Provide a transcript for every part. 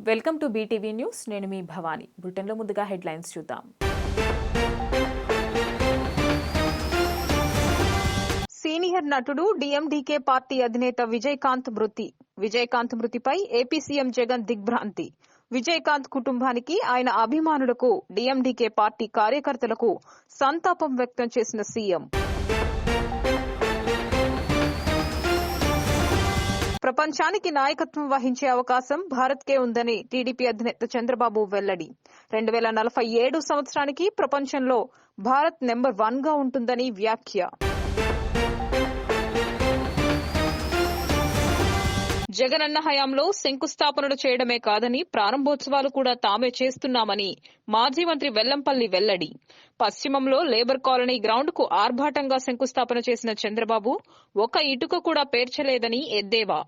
Welcome to BTV news. నేను మీ భవాని. బులెటిన్లో ముందుగా హెడ్లైన్స్ చూద్దాం. సీనియర్ నటుడు డీఎండీకే పార్టీ అధినేత విజయకాంత్ మృతి. విజయకాంత్ మృతిపై ఏపీ సీఎం జగన్ దిగ్భ్రాంతి. విజయకాంత్ కుటుంబానికి, ఆయన అభిమానులకు, డీఎండీకే పార్టీ కార్యకర్తలకు సంతాపం వ్యక్తం చేసిన సీఎం. ప్రపంచానికి నాయకత్వం వహించే అవకాశం భారత్కే ఉందని టీడీపీ అధినేత చంద్రబాబు వెల్లడి. 2047 సంవత్సరానికి ప్రపంచంలో భారత్ నెంబర్ 1 గా ఉంటుందని వ్యాఖ్య. జగనన్న హయాంలో శంకుస్థాపనలు చేయడమే కాదని ప్రారంభోత్సవాలు కూడా తామే చేస్తున్నామని మాజీ మంత్రి వెల్లంపల్లి వెల్లడి. పశ్చిమంలో లేబర్ కాలనీ గ్రౌండ్ కు ఆర్భాటంగా శంకుస్థాపన చేసిన చంద్రబాబు ఒక ఇటుక కూడా పేర్చలేదని ఎద్దేవా.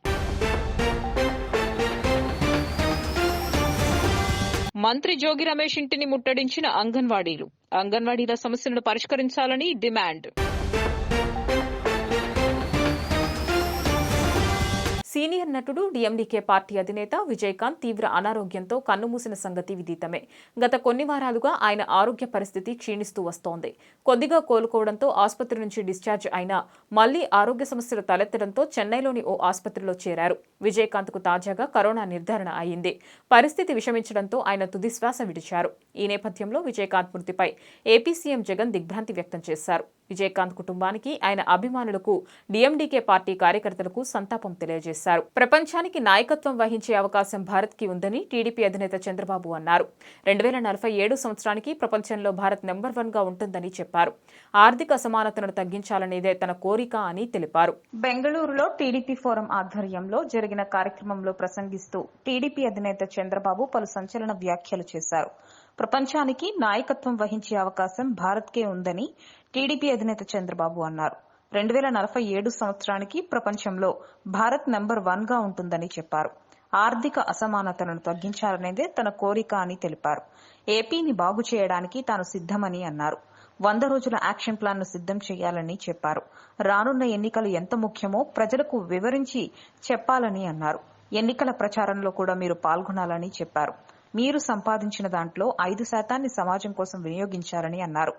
మంత్రి జోగి రమేష్ ఇంటిని ముట్టడించిన అంగన్వాడీల సమస్యలను పరిష్కరించాలని డిమాండ్. సీనియర్ నటుడు డీఎండీకే పార్టీ అధినేత విజయకాంత్ తీవ్ర అనారోగ్యంతో కన్నుమూసిన సంగతి విదితమే. గత కొన్ని వారాలుగా ఆయన ఆరోగ్య పరిస్థితి క్షీణిస్తూ వస్తోంది. కొద్దిగా కోలుకోవడంతో ఆసుపత్రి నుంచి డిశ్చార్జ్ అయినా మళ్లీ ఆరోగ్య సమస్యలు తలెత్తడంతో చెన్నైలోని ఓ ఆసుపత్రిలో చేరారు. విజయకాంత్ కు తాజాగా కరోనా నిర్ధారణ అయింది. పరిస్థితి విషమించడంతో ఆయన తుదిశ్వాస విడిచారు. ఈ నేపథ్యంలో విజయకాంత్ మృతిపై ఏపీ సీఎం జగన్ దిగ్భ్రాంతి వ్యక్తం చేశారు. విజయకాంత్ కుటుంబానికి, ఆయన అభిమానులకు, డీఎండీకే పార్టీ కార్యకర్తలకు సంతాపం తెలియజేశారు. ప్రపంచానికి నాయకత్వం వహించే అవకాశం భారత్ కి ఉందని టీడీపీ అధినేత చంద్రబాబు అన్నారు. 2047 సంవత్సరానికి ప్రపంచంలో భారత్ నెంబర్ 1 గా ఉంటుందని చెప్పారు. ఆర్థిక అసమానతలను తగ్గించాలనేదే తన కోరిక అని తెలిపారు. బెంగళూరులో టీడీపీ ఫోరం ఆధ్వర్యంలో జరిగిన కార్యక్రమంలో ప్రసంగిస్తూ టీడీపీ అధినేత చంద్రబాబు పలు సంచలన వ్యాఖ్యలు చేశారు. ప్రపంచానికి నాయకత్వం వహించే అవకాశం భారత్కే ఉందని టీడీపీ అధినేత చంద్రబాబు అన్నారు. 2047 సంవత్సరానికి ప్రపంచంలో భారత్ నెంబర్ 1 గా ఉంటుందని చెప్పారు. ఆర్థిక అసమానతలను తగ్గించాలనేదే తన కోరిక అని తెలిపారు. ఏపీని బాగు చేయడానికి తాను సిద్దమని అన్నారు. 100 రోజుల యాక్షన్ ప్లాన్ ను సిద్దం చేయాలని చెప్పారు. రానున్న ఎన్నికలు ఎంత ముఖ్యమో ప్రజలకు వివరించి చెప్పాలని అన్నారు. ఎన్నికల ప్రచారంలో కూడా మీరు పాల్గొనాలని చెప్పారు. మీరు సంపాదించిన దాంట్లో 5% సమాజం కోసం వినియోగించాలని అన్నారు.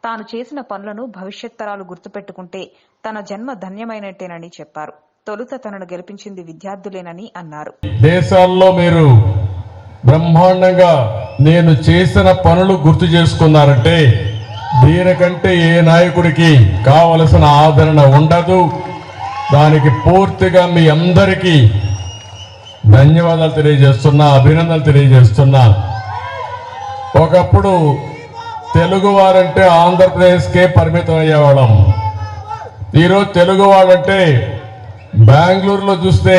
తాను చేసిన పనులను భవిష్యత్ తరాలు గుర్తుపెట్టుకుంటే తన జన్మ ధన్యమైనట్టేనని చెప్పారు. తొలుత తనను గెలిపించింది విద్యార్థులేనని అన్నారు. దేశాల్లో మీరు బ్రహ్మాండంగా నేను చేసిన పనులు గుర్తు చేసుకున్నారంటే దీనికంటే ఏ నాయకుడికి కావలసిన ఆదరణ ఉండదు. దానికి పూర్తిగా మీ అందరికీ ధన్యవాదాలు తెలియజేస్తున్నా, అభినందనలు తెలియజేస్తున్నా. ఒకప్పుడు తెలుగు వారంటే ఆంధ్రప్రదేశ్కే పరిమితం అయ్యేవాళ్ళం. ఈరోజు తెలుగు వాడంటే బెంగళూరులో చూస్తే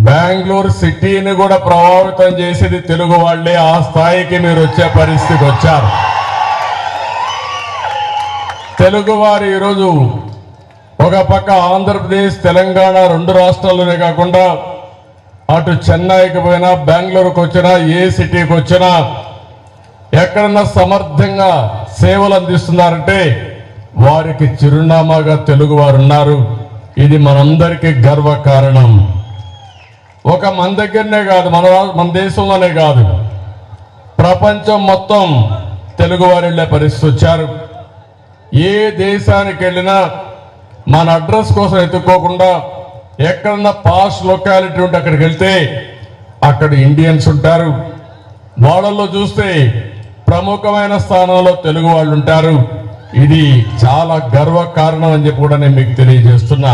బెంగళూరు సిటీని కూడా ప్రభావితం చేసేది తెలుగు వాళ్లే. ఆ స్థాయికి మీరు వచ్చే పరిస్థితికి వచ్చారు. తెలుగు వారు ఈరోజు ఒక పక్క ఆంధ్రప్రదేశ్, తెలంగాణ 2 రాష్ట్రాల్లోనే కాకుండా అటు చెన్నైకి పోయినా, బెంగళూరుకు వచ్చినా, ఏ సిటీకి వచ్చినా ఎక్కడన్నా సమర్థంగా సేవలు అందిస్తున్నారంటే వారికి చిరునామాగా తెలుగు వారు ఉన్నారు. ఇది మనందరికీ గర్వ కారణం. ఒక మన దగ్గరనే కాదు, మన దేశంలోనే కాదు, ప్రపంచం మొత్తం తెలుగు వారు వెళ్లే పరిస్థితి వచ్చారు. ఏ దేశానికి వెళ్ళినా మన అడ్రస్ కోసం ఎత్తుక్కోకుండా ఎక్కడన్నా పాస్ లొకాలిటీ ఉంటే అక్కడికి వెళ్తే అక్కడ ఇండియన్స్ ఉంటారు. వాళ్ళల్లో చూస్తే ప్రముఖమైన స్థానంలో తెలుగు వాళ్ళు ఉంటారు. ఇది చాలా గర్వ కారణం అని చెప్పి కూడా నేను మీకు తెలియజేస్తున్నా.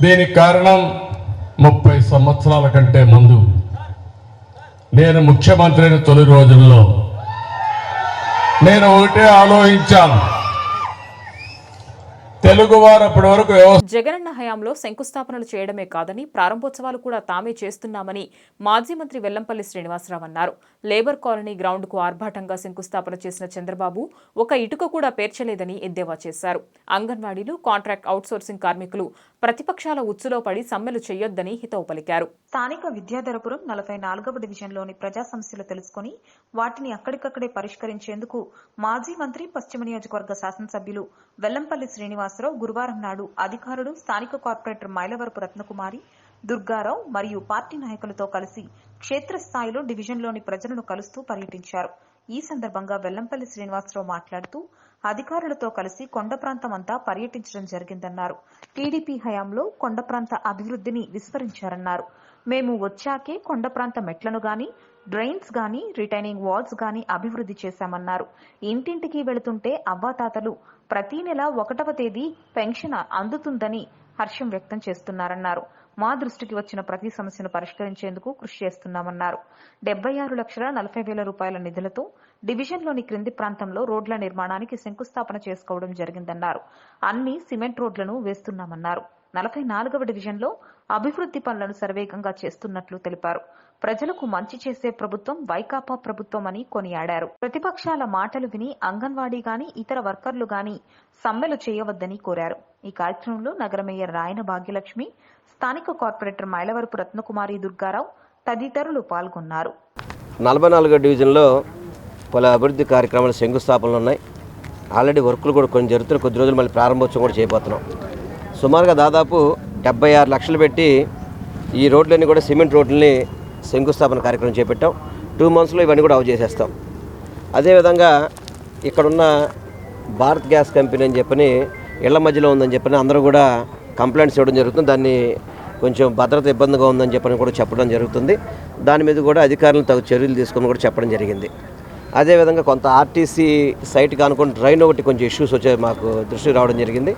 దీనికి కారణం 30 సంవత్సరాల కంటే ముందు నేను ముఖ్యమంత్రి అయిన తొలి రోజుల్లో నేను ఒకటే ఆలోచించాను. తెలుగువారు అప్పటి వరకు జగనన్న హయాంలో శంకుస్థాపనలు చేయడమే కాదని ప్రారంభోత్సవాలు కూడా తామే చేస్తున్నామని మాజీ మంత్రి వెల్లంపల్లి శ్రీనివాసరావు అన్నారు. లేబర్ కాలనీ గ్రౌండ్ కు ఆర్భాటంగా శంకుస్థాపన చేసిన చంద్రబాబు ఒక ఇటుక కూడా పేర్చలేదని ఎద్దేవా చేశారు. అంగన్వాడీలు, కాంట్రాక్ట్ అవుట్సోర్సింగ్ కార్మికులు ప్రతిపక్షాల ఉచ్చులో పడి సమ్మెలు చేయొద్దని హితవు పలికారు. స్థానిక విద్యాధరపురం 44వ డివిజన్లోని ప్రజా సమస్యలు తెలుసుకుని వాటిని అక్కడికక్కడే పరిష్కరించేందుకు మాజీ మంత్రి, పశ్చిమ నియోజకవర్గ శాసనసభ్యులు వెల్లంపల్లి శ్రీనివాసరావు గురువారం నాడు అధికారులు, స్థానిక కార్పొరేటర్ మైలవరపు రత్నకుమారి, దుర్గారావు మరియు పార్టీ నాయకులతో కలిసి క్షేత్రస్థాయిలో డివిజన్లోని ప్రజలను కలుస్తూ పర్యటించారు. ఈ సందర్భంగా వెల్లంపల్లి శ్రీనివాసరావు మాట్లాడుతూ అధికారులతో కలిసి కొండ ప్రాంతం అంతా పర్యటించడం జరిగిందన్నారు. టీడీపీ హయాంలో కొండ ప్రాంత అభివృద్ధిని విస్మరించారన్నారు. మేము వచ్చాకే కొండ ప్రాంత మెట్లను గాని, డ్రైన్స్ గాని, రిటైనింగ్ వాల్స్ గాని అభివృద్ధి చేశామన్నారు. ఇంటింటికి వెళుతుంటే అవ్వాతాతలు ప్రతి నెల 1వ తేదీ పెన్షన్ అందుతుందని హర్షం వ్యక్తం చేస్తున్నారన్నారు. మా దృష్టికి వచ్చిన ప్రతి సమస్యను పరిష్కరించేందుకు కృషి చేస్తున్నామన్నారు. 76,40,000 రూపాయల నిధులతో డివిజన్లోని క్రింది ప్రాంతంలో రోడ్ల నిర్మాణానికి శంకుస్థాపన చేసుకోవడం జరిగిందన్నారు. అన్ని సిమెంట్ రోడ్లను వేస్తున్నామన్నారు. 44వ డివిజన్లో అభివృద్ధి పనులను శరవేగంగా చేస్తున్నట్లు తెలిపారు. ప్రజలకు మంచి చేసే ప్రభుత్వం వైకాపా ప్రభుత్వం అని కొనియాడారు. ప్రతిపక్షాల మాటలు విని అంగన్వాడీ గాని, ఇతర వర్కర్లు గాని సమ్మెలు చేయవద్దని కోరారు. ఈ కార్యక్రమంలో నగర మేయర్ రాయన భాగ్యలక్ష్మి, స్థానిక కార్పొరేటర్ మైలవరపు రత్నకుమారి దుర్గారావు తదితరులు పాల్గొన్నారు. 44వ డివిజన్లో పలు అభివృద్ధి కార్యక్రమాలు శంకుస్థాపనలు ఉన్నాయి. ఆల్రెడీ వర్కులు కూడా కొన్ని జరుగుతున్నాయి. కొద్ది రోజులు మళ్ళీ ప్రారంభోత్సవం కూడా చేయబోతున్నాం. సుమారుగా దాదాపు 76 లక్షలు పెట్టి ఈ రోడ్లన్నీ కూడా సిమెంట్ రోడ్లని శంకుస్థాపన కార్యక్రమం చేపట్టాం. 2 monthsలో ఇవన్నీ కూడా చేసేస్తాం. అదేవిధంగా ఇక్కడున్న భారత్ గ్యాస్ కంపెనీ అని చెప్పని ఇళ్ల మధ్యలో ఉందని చెప్పని అందరూ కూడా కంప్లైంట్స్ ఇవ్వడం జరుగుతుంది. దాన్ని కొంచెం భద్రత ఇబ్బందిగా ఉందని చెప్పని కూడా చెప్పడం జరుగుతుంది. దాని మీద కూడా అధికారులను తగు చర్యలు తీసుకొని కూడా చెప్పడం జరిగింది. అదేవిధంగా కొంత ఆర్టీసీ సైట్ కానుకొని డ్రైన్ ఒకటి కొంచెం ఇష్యూస్ వచ్చాయి, మాకు దృష్టికి రావడం జరిగింది.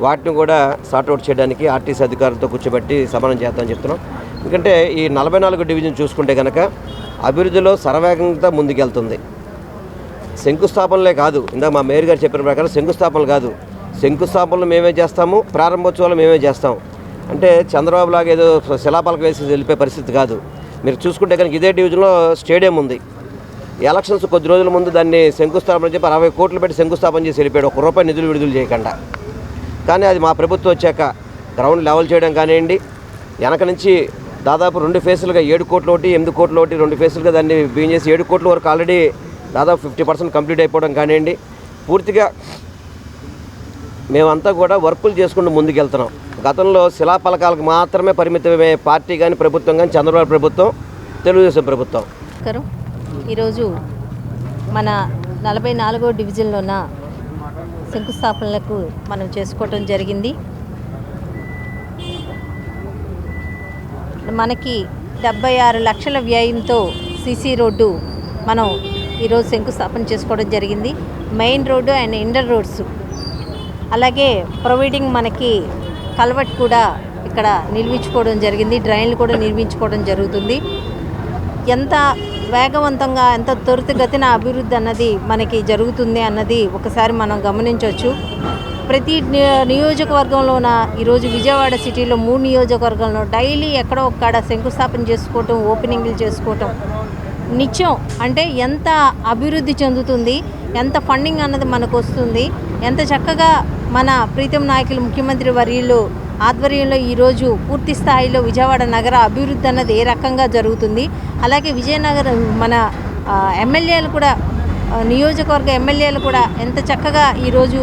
వాటిని కూడా సార్ట్అవుట్ చేయడానికి ఆర్టీసీ అధికారులతో కూర్చోబెట్టి సమానం చేద్దామని చెప్తున్నాం. ఎందుకంటే ఈ 44 డివిజన్ చూసుకుంటే కనుక అభివృద్ధిలో సర్వేగంగా ముందుకెళ్తుంది. శంకుస్థాపనలే కాదు, ఇందాక మా మేయర్ గారు చెప్పిన ప్రకారం శంకుస్థాపనలు కాదు, శంకుస్థాపనలు మేమే చేస్తాము, ప్రారంభోత్సవాలు మేమే చేస్తాం. అంటే చంద్రబాబు లాగా ఏదో శిలాపలక వేసి వెళ్ళిపోయే పరిస్థితి కాదు. మీరు చూసుకుంటే కనుక ఇదే డివిజన్లో స్టేడియం ఉంది. ఎలక్షన్స్ కొద్ది రోజుల ముందు దాన్ని శంకుస్థాపన చెప్పి 60 కోట్లు పెట్టి శంకుస్థాపన చేసి వెళ్ళిపోయాడు, ₹1 నిధులు విడుదల చేయకుండా. కానీ అది మా ప్రభుత్వం వచ్చాక గ్రౌండ్ లెవెల్ చేయడం కానివ్వండి, వెనక నుంచి దాదాపు 2 ఫేసులుగా 7 కోట్ల ఒకటి 8 కోట్ల ఒకటి 2 ఫేసులుగా దాన్ని బియ్యం చేసి 7 కోట్ల వరకు ఆల్రెడీ దాదాపు 50% కంప్లీట్ అయిపోవడం కానివ్వండి. పూర్తిగా మేమంతా కూడా వర్కులు చేసుకుంటూ ముందుకెళ్తున్నాం. గతంలో శిలాపలకాలకు మాత్రమే పరిమితమే పార్టీ కానీ ప్రభుత్వం కానీ చంద్రబాబు ప్రభుత్వం, తెలుగుదేశం ప్రభుత్వం. ఈరోజు మన 44వ డివిజన్లోన శంకుస్థాపనలకు మనం చేసుకోవటం జరిగింది. మనకి 76 లక్షల వ్యయంతో సీసీ రోడ్డు మనం ఈరోజు శంకుస్థాపన చేసుకోవడం జరిగింది. Main road and inter roads, అలాగే ప్రొవైడింగ్ మనకి కల్వర్ట్ కూడా ఇక్కడ నిర్మించుకోవడం జరిగింది. డ్రైన్లు కూడా నిర్మించుకోవడం జరుగుతుంది. ఎంత వేగవంతంగా ఎంత త్వరితగతిన అభివృద్ధి అన్నది మనకి జరుగుతుంది అన్నది ఒకసారి మనం గమనించవచ్చు. ప్రతి నియోజకవర్గంలోన ఈరోజు విజయవాడ సిటీలో 3 నియోజకవర్గంలో డైలీ ఎక్కడో ఒక్కడ శంకుస్థాపన చేసుకోవటం, ఓపెనింగ్లు చేసుకోవటం నిత్యం. అంటే ఎంత అభివృద్ధి చెందుతుంది, ఎంత ఫండింగ్ అన్నది మనకు వస్తుంది, ఎంత చక్కగా మన ప్రీతం నాయకులు ముఖ్యమంత్రి వర్యులు ఆధ్వర్యంలో ఈరోజు పూర్తి స్థాయిలో విజయవాడ నగర అభివృద్ధి అన్నది ఏ రకంగా జరుగుతుంది. అలాగే విజయనగరం మన ఎమ్మెల్యేలు కూడా, నియోజకవర్గ ఎమ్మెల్యేలు కూడా ఎంత చక్కగా ఈరోజు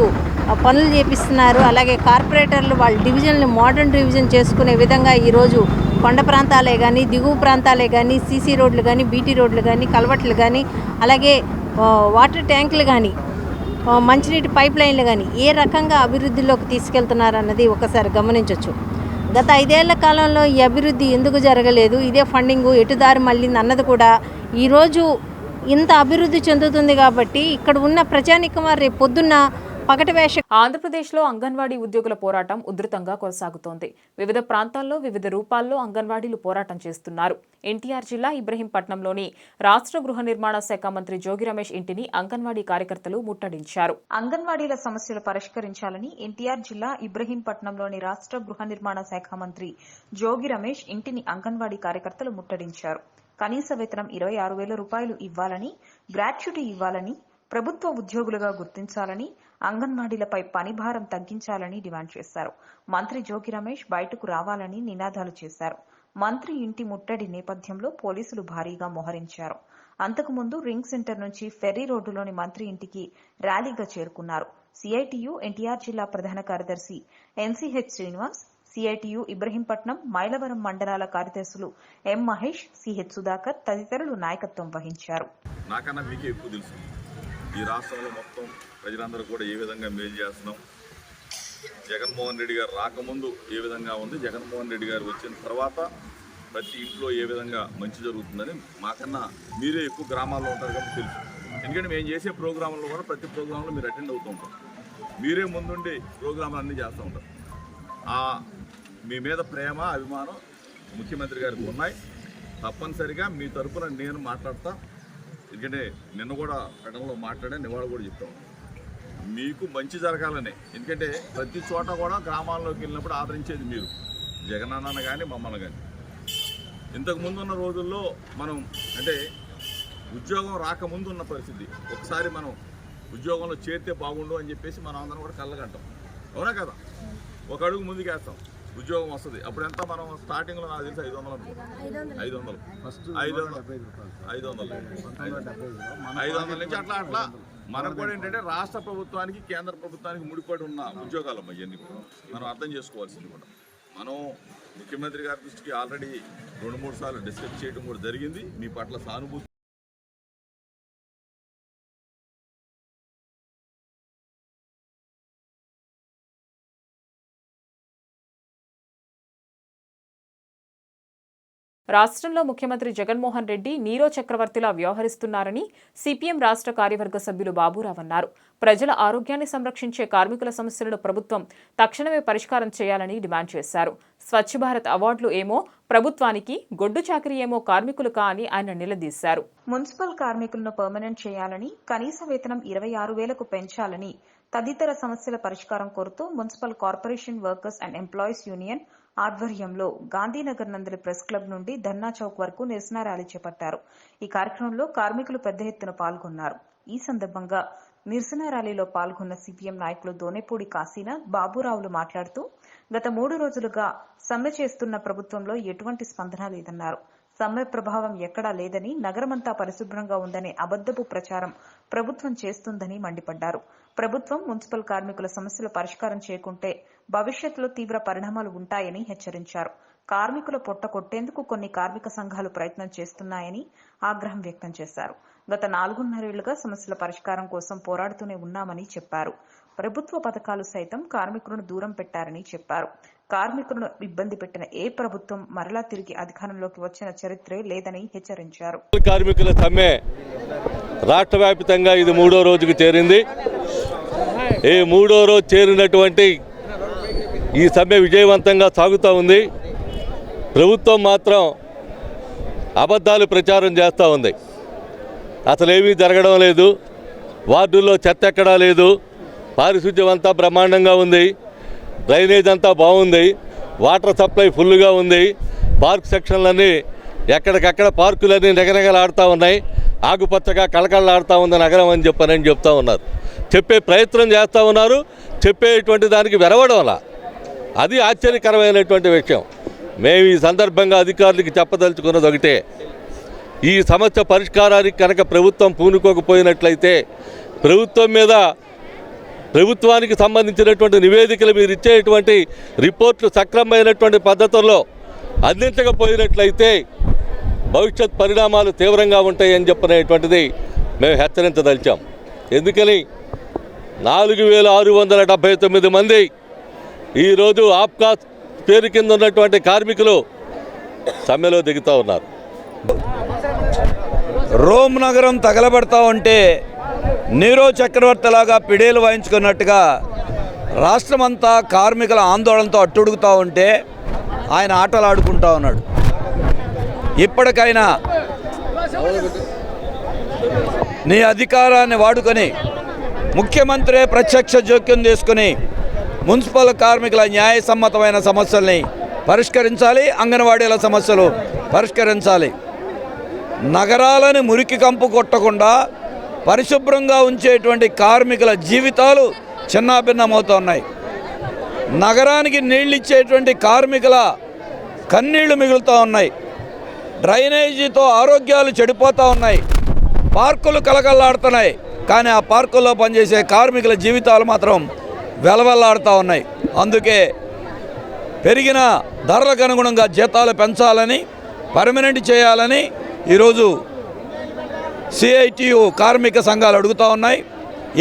పనులు చేపిస్తున్నారు. అలాగే కార్పొరేటర్లు వాళ్ళ డివిజన్లు మోడర్న్ డివిజన్ చేసుకునే విధంగా ఈరోజు కొండ ప్రాంతాలే కానీ, దిగువ ప్రాంతాలే కానీ, సీసీ రోడ్లు కానీ, బీటీ రోడ్లు కానీ, కల్వర్ట్లు కానీ, అలాగే వాటర్ ట్యాంకులు కానీ, మంచినీటి పైప్ లైన్లు కానీ ఏ రకంగా అభివృద్ధిలోకి తీసుకెళ్తున్నారన్నది ఒకసారి గమనించవచ్చు. గత 5 ఏళ్ల కాలంలో ఈ అభివృద్ధి ఎందుకు జరగలేదు, ఇదే ఫండింగు ఎటుదారి మళ్ళింది అన్నది కూడా ఈరోజు ఇంత అభివృద్ధి చెందుతుంది. కాబట్టి ఇక్కడ ఉన్న ప్రజానికం రేపు పొద్దున్న పగటివేష. ఆంధ్రప్రదేశ్లో అంగన్వాడీ ఉద్యోగుల పోరాటం ఉధృతంగా కొనసాగుతోంది. వివిధ ప్రాంతాల్లో వివిధ రూపాల్లో అంగన్వాడీలు పోరాటం చేస్తున్నారు. ఎన్టీఆర్ జిల్లా ఇబ్రహీంపట్నంలోని రాష్ట్ర గృహ నిర్మాణ శాఖ మంత్రి జోగి రమేష్ ఇంటిని అంగన్వాడీ కార్యకర్తలు ముట్టడించారు. అంగన్వాడీల సమస్యలు పరిష్కరించాలని ఎన్టీఆర్ జిల్లా ఇబ్రహీంపట్నంలోని రాష్ట్ర గృహ నిర్మాణ శాఖ మంత్రి జోగి రమేష్ ఇంటిని అంగన్వాడీ కార్యకర్తలు ముట్టడించారు. కనీస వేతనం 26,000 రూపాయలు ఇవ్వాలని, గ్రాట్యుటీ ఇవ్వాలని, ప్రభుత్వ ఉద్యోగులుగా గుర్తించాలని, అంగన్వాడీలపై పనిభారం తగ్గించాలని డిమాండ్ చేశారు. మంత్రి జోగి రమేష్ బయటకు రావాలని నినాదాలు చేశారు. మంత్రి ఇంటి ముట్టడి నేపథ్యంలో పోలీసులు భారీగా మోహరించారు. అంతకుముందు రింగ్ సెంటర్ నుంచి ఫెర్రీ రోడ్డులోని మంత్రి ఇంటికి ర్యాలీగా చేరుకున్నారు. సిఐటియు ఎన్టీఆర్ జిల్లా ప్రధాన కార్యదర్శి ఎన్సీహెచ్ శ్రీనివాస్, సిఐటియు ఇబ్రహీంపట్నం, మైలవరం మండలాల కార్యదర్శులు ఎం మహేష్, సిహెచ్ సుధాకర్ తదితరులు నాయకత్వం వహించారు. నాకన్నా మీకే ఎక్కువ తెలుసు ఈ రాష్ట్రంలో మొత్తం ప్రజలందరూ కూడా ఏ విధంగా మేలు చేస్తున్నాం, జగన్మోహన్ రెడ్డి గారు రాకముందు ఏ విధంగా ఉంది, జగన్మోహన్ రెడ్డి గారు వచ్చిన తర్వాత ప్రతి ఇంట్లో ఏ విధంగా మంచి జరుగుతుందని మాకన్నా మీరే ఎక్కువ గ్రామాల్లో ఉంటారు కాబట్టి తెలుసు. ఎందుకంటే మేము చేసే ప్రోగ్రాంలో కూడా ప్రతి ప్రోగ్రాంలో మీరు అటెండ్ అవుతూ ఉంటారు, మీరే ముందుండి ప్రోగ్రాంలు అన్నీ చేస్తూ ఉంటారు. మీ మీద ప్రేమ అభిమానం ముఖ్యమంత్రి గారికి ఉన్నాయి. తప్పనిసరిగా మీ తరఫున నేను మాట్లాడతా. ఎందుకంటే నిన్న కూడా పెడలో మాట్లాడే నివాళ కూడా చెప్తాను, మీకు మంచి జరగాలని. ఎందుకంటే ప్రతి చోట కూడా గ్రామాల్లోకి వెళ్ళినప్పుడు ఆదరించేది మీరు, జగనన్న కానీ మమ్మల్ని కానీ. ఇంతకుముందు ఉన్న రోజుల్లో మనం అంటే ఉద్యోగం రాకముందు ఉన్న పరిస్థితి, ఒకసారి మనం ఉద్యోగంలో చేరితే బాగుండు అని చెప్పేసి మనం అందరం కూడా కళ్ళగంటాం, అవునా కదా? ఒక అడుగు ముందుకేస్తాం, ఉద్యోగం వస్తుంది. అప్పుడు ఎంత మనం స్టార్టింగ్లో నాకు తెలిసి 500 నుంచి అట్లా మనకు కూడా ఏంటంటే రాష్ట్ర ప్రభుత్వానికి కేంద్ర ప్రభుత్వానికి ముడిపడి ఉన్న ఉద్యోగాలు ఇవన్నీ కూడా మనం అర్థం చేసుకోవాల్సింది కూడా. మనం ముఖ్యమంత్రి గారి దృష్టికి ఆల్రెడీ 2-3 సార్లు డిస్కస్ చేయడం కూడా జరిగింది. మీ పట్ల సానుభూతి రాష్ట్రంలో ముఖ్యమంత్రి జగన్మోహన్ రెడ్డి నీరో చక్రవర్తిలా వ్యవహరిస్తున్నారని సిపిఎం రాష్ట్ర కార్యవర్గ సభ్యులు బాబురావు అన్నారు. ప్రజల ఆరోగ్యాన్ని సంరక్షించే కార్మికుల సమస్యలను ప్రభుత్వం తక్షణమే పరిష్కారం చేయాలని డిమాండ్ చేశారు. స్వచ్ఛ భారత్ అవార్డులు ఏమో ప్రభుత్వానికి, గొడ్డు చాకరీ ఏమో కార్మికులుకా అని ఆయన నిలదీశారు. మున్సిపల్ కార్మికులను పర్మనెంట్ చేయాలని, కనీస వేతనం 26,000కు పెంచాలని తదితర సమస్యల పరిష్కారం కోరుతూ municipal corporation workers and employees union ఆధ్వర్యంలో గాంధీనగర్ నందలి ప్రెస్ క్లబ్ నుండి ధర్నా చౌక్ వరకు నిరసన ర్యాలీ చేపట్టారు. ఈ కార్యక్రమంలో కార్మికులు పెద్ద ఎత్తున పాల్గొన్నారు. ఈ సందర్భంగా నిరసన ర్యాలీలో పాల్గొన్న సిపిఎం నాయకులు దోనేపూడి కాశీనాథ్, బాబురావులు మాట్లాడుతూ గత 3 రోజులుగా సమ్మె చేస్తున్న ప్రభుత్వంలో ఎటువంటి స్పందన లేదన్నారు. సమ్మె ప్రభావం ఎక్కడా లేదని, నగరమంతా పరిశుభ్రంగా ఉందనే అబద్దపు ప్రచారం ప్రభుత్వం చేస్తుందని మండిపడ్డారు. ప్రభుత్వం మున్సిపల్ కార్మికుల సమస్యలు పరిష్కారం చేయకుంటే భవిష్యత్తులో తీవ్ర పరిణామాలు ఉంటాయని హెచ్చరించారు. కార్మికుల పొట్ట కొట్టేందుకు కొన్ని కార్మిక సంఘాలు ప్రయత్నం చేస్తున్నాయని ఆగ్రహం వ్యక్తం చేశారు. గత 4.5 ఏళ్లుగా సమస్యల పరిష్కారం కోసం పోరాడుతూనే ఉన్నామని చెప్పారు. ప్రభుత్వ పథకాలు సైతం కార్మికులను దూరం పెట్టారని చెప్పారు. కార్మికులను ఇబ్బంది పెట్టిన ఏ ప్రభుత్వం మరలా తిరిగి అధికారంలోకి వచ్చిన చరిత్రే లేదని హెచ్చరించారు. కార్మికుల సమ్మె రాష్ట్ర వ్యాప్తంగా ఇది 3వ రోజుకు చేరింది. ఈ 3వ రోజు చేరినటువంటి ఈ సమ్మె విజయవంతంగా సాగుతూ ఉంది. ప్రభుత్వం మాత్రం అబద్ధాలు ప్రచారం చేస్తూ ఉంది. అసలేమీ జరగడం లేదు, వార్డుల్లో చెత్త ఎక్కడా లేదు, పారిశుద్ధ్యం అంతా బ్రహ్మాండంగా ఉంది, డ్రైనేజ్ అంతా బాగుంది, వాటర్ సప్లై ఫుల్గా ఉంది, పార్క్ సెక్షన్లన్నీ ఎక్కడికక్కడ పార్కులన్నీ నెగనెగలాడుతూ ఉన్నాయి, ఆకుపచ్చగా కళకళలాడుతూ ఉంది నగరం అని చెప్తా ఉన్నారు. చెప్పే ప్రయత్నం చేస్తూ ఉన్నారు, చెప్పేటువంటి దానికి వెరవడంలా. అది ఆశ్చర్యకరమైనటువంటి విషయం. మేము ఈ సందర్భంగా అధికారులకు చెప్పదలుచుకున్నది ఒకటే, ఈ సమస్య పరిష్కారానికి కనుక ప్రభుత్వం పూనుకోకపోయినట్లయితే ప్రభుత్వం మీద, ప్రభుత్వానికి సంబంధించినటువంటి నివేదికలు మీరు ఇచ్చేటువంటి రిపోర్ట్లు సక్రమమైనటువంటి పద్ధతుల్లో అందించకపోయినట్లయితే భవిష్యత్ పరిణామాలు తీవ్రంగా ఉంటాయని చెప్పనేటువంటిది మేము హెచ్చరించదలిచాం. ఎందుకని 4,679 మంది ఈరోజు ఆప్కా పేరు కింద ఉన్నటువంటి కార్మికులు సమ్మెలో దిగుతూ ఉన్నారు. రోమ్ నగరం తగలబడతా ఉంటే నీరో చక్రవర్తిలాగా పిడేలు వాయించుకున్నట్టుగా రాష్ట్రమంతా కార్మికుల ఆందోళనతో అట్టుడుగుతూ ఉంటే ఆయన ఆటలు ఆడుకుంటా ఉన్నాడు. ఇప్పటికైనా నీ అధికారాన్ని వాడుకొని ముఖ్యమంత్రి ప్రత్యక్ష జోక్యం తీసుకుని మున్సిపల్ కార్మికుల న్యాయసమ్మతమైన సమస్యల్ని పరిష్కరించాలి, అంగన్వాడీల సమస్యలు పరిష్కరించాలి. నగరాలని మురికి కంపు కొట్టకుండా పరిశుభ్రంగా ఉంచేటువంటి కార్మికుల జీవితాలు చిన్నాభిన్నమవుతున్నాయి. నగరానికి నీళ్ళు ఇచ్చేటువంటి కార్మికుల కన్నీళ్లు మిగులుతూ ఉన్నాయి. డ్రైనేజీతో ఆరోగ్యాలు చెడిపోతూ ఉన్నాయి. పార్కులు కలకల్లాడుతున్నాయి, కానీ ఆ పార్కుల్లో పనిచేసే కార్మికుల జీవితాలు మాత్రం వెలవెల్లాడుతూ ఉన్నాయి. అందుకే పెరిగిన ధరలకు అనుగుణంగా జీతాలు పెంచాలని, పర్మనెంట్ చేయాలని ఈరోజు సిఐటియు కార్మిక సంఘాలు అడుగుతూ ఉన్నాయి.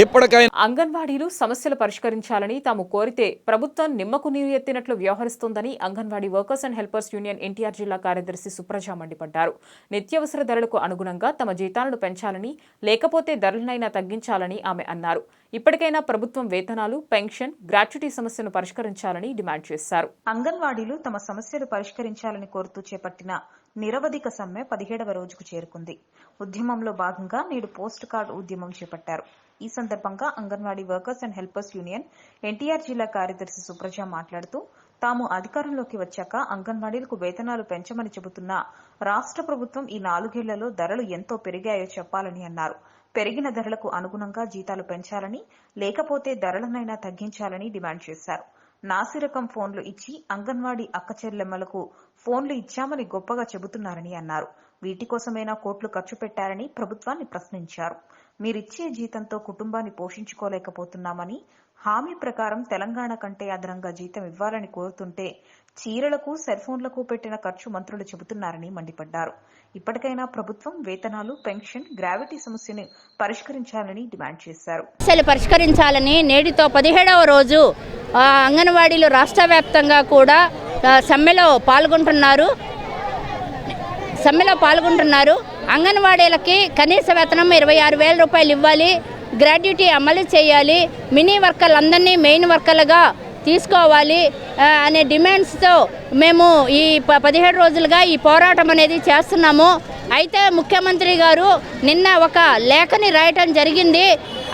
ఇప్పటికైనా అంగన్వాడీలు సమస్యలు పరిష్కరించాలని తాము కోరితే ప్రభుత్వం నిమ్మకు నీరు ఎత్తినట్లు వ్యవహరిస్తోందని anganwadi workers and helpers union NTR జిల్లా కార్యదర్శి సుప్రజ మండిపడ్డారు. నిత్యావసర ధరలకు అనుగుణంగా తమ జీతాలను పెంచాలని, లేకపోతే ధరలనైనా తగ్గించాలని ఆమె అన్నారు. ఇప్పటికైనా ప్రభుత్వం వేతనాలు, పెన్షన్, గ్రాట్యుటీ సమస్యను పరిష్కరించాలని డిమాండ్ చేశారు. అంగన్వాడీలు తమ సమస్యలు పరిష్కరించాలని కోరుతూ చేపట్టిన నిరవధిక సమ్మె 17వ రోజుకు చేరుకుంది. ఉద్యమంలో భాగంగా నేడు పోస్ట్ కార్డు ఉద్యమం చేపట్టారు. ఈ సందర్భంగా anganwadi workers and helpers union NTR జిల్లా కార్యదర్శి సుప్రజ మాట్లాడుతూ తాము అధికారంలోకి వచ్చాక అంగన్వాడీలకు వేతనాలు పెంచమని చెబుతున్న రాష్ట్ర ప్రభుత్వం ఈ 4 ఏళ్లలో ధరలు ఎంతో పెరిగాయో చెప్పాలని అన్నారు. పెరిగిన ధరలకు అనుగుణంగా జీతాలు పెంచాలని, లేకపోతే ధరలనైనా తగ్గించాలని డిమాండ్ చేశారు. నాసిరకం ఫోన్లు ఇచ్చి అంగన్వాడీ అక్కచెల్లెమ్మలకు ఫోన్లు ఇచ్చామని గొప్పగా చెబుతున్నారని అన్నారు. వీటి కోసమైనా కోట్లు ఖర్చు పెట్టారని ప్రభుత్వాన్ని ప్రశ్నించారు. మీరిచ్చే జీతంతో కుటుంబాన్ని పోషించుకోలేకపోతున్నామని, హామీ ప్రకారం తెలంగాణ కంటే అదనంగా జీతం ఇవ్వాలని కోరుతుంటే చీరలకు, సెల్ ఫోన్లకు పెట్టిన ఖర్చు మంత్రులు చెబుతున్నారని మండిపడ్డారు. ఇప్పటికైనా ప్రభుత్వం వేతనాలు, పెన్షన్, గ్రావిటీ సమస్యను పరిష్కరించాలని డిమాండ్ చేశారు. పరిష్కరించాలని నేటితో 17వ రోజు అంగన్వాడీలు రాష్ట్ర వ్యాప్తంగా కూడా సమ్మెలో పాల్గొంటున్నారు. అంగన్వాడీలకి కనీస వేతనం 26,000 రూపాయలు ఇవ్వాలి, గ్రాడ్యుటీ అమలు చేయాలి, మినీ వర్కర్లందరినీ మెయిన్ వర్కర్లుగా తీసుకోవాలి అనే డిమాండ్స్తో మేము ఈ 17 రోజులుగా ఈ పోరాటం అనేది చేస్తున్నాము. అయితే ముఖ్యమంత్రి గారు నిన్న ఒక లేఖని రాయటం జరిగింది.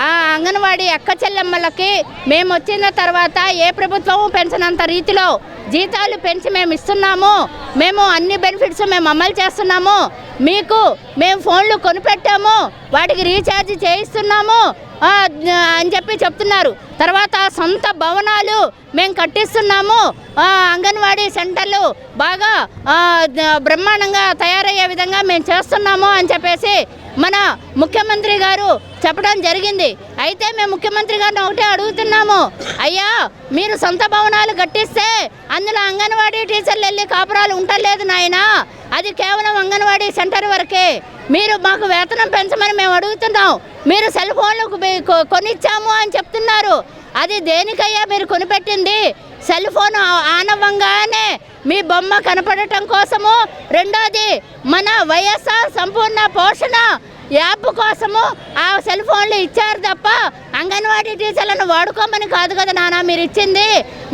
ఆ అంగన్వాడీ అక్క చెల్లెమ్మలకి మేము వచ్చిన తర్వాత ఏ ప్రభుత్వము పెంచనంత రీతిలో జీతాలు పెంచి మేము ఇస్తున్నాము, మేము అన్ని బెనిఫిట్స్ మేము అమలు చేస్తున్నాము, మేము ఫోన్లు కొనిపెట్టాము, వాటికి రీఛార్జ్ చేయిస్తున్నాము అని చెప్పి చెప్తున్నారు. తర్వాత సొంత భవనాలు మేము కట్టిస్తున్నాము, అంగన్వాడీ సెంటర్లు బాగా బ్రహ్మాండంగా తయారయ్యే విధంగా మేము చేస్తున్నాము అని చెప్పేసి మన ముఖ్యమంత్రి గారు చెప్పడం జరిగింది. అయితే మేము ముఖ్యమంత్రి గారిని ఒకటే అడుగుతున్నాము, అయ్యా మీరు సొంత భవనాలు కట్టిస్తే అందులో అంగన్వాడీ టీచర్లు వెళ్ళి కాపురాలు ఉండలేదు నాయనా, అది కేవలం అంగన్వాడీ సెంటర్ వరకే. మీరు మాకు వేతనం పెంచమని మేము అడుగుతున్నాం, మీరు సెల్ ఫోన్లు కొనిచ్చాము అని చెప్తున్నారు. అది దేనికయ్యా మీరు కొనిపెట్టింది? సెల్ ఫోన్ ఆనవంగానే మీ బొమ్మ కనపడటం కోసము, రెండోది మన వైఎస్ఆర్ సంపూర్ణ పోషణ యాప్ కోసము ఆ సెల్ ఫోన్లు ఇచ్చారు తప్ప అంగన్వాడీ టీచర్లను వాడుకోమని కాదు కదా నాన్న మీరు ఇచ్చింది.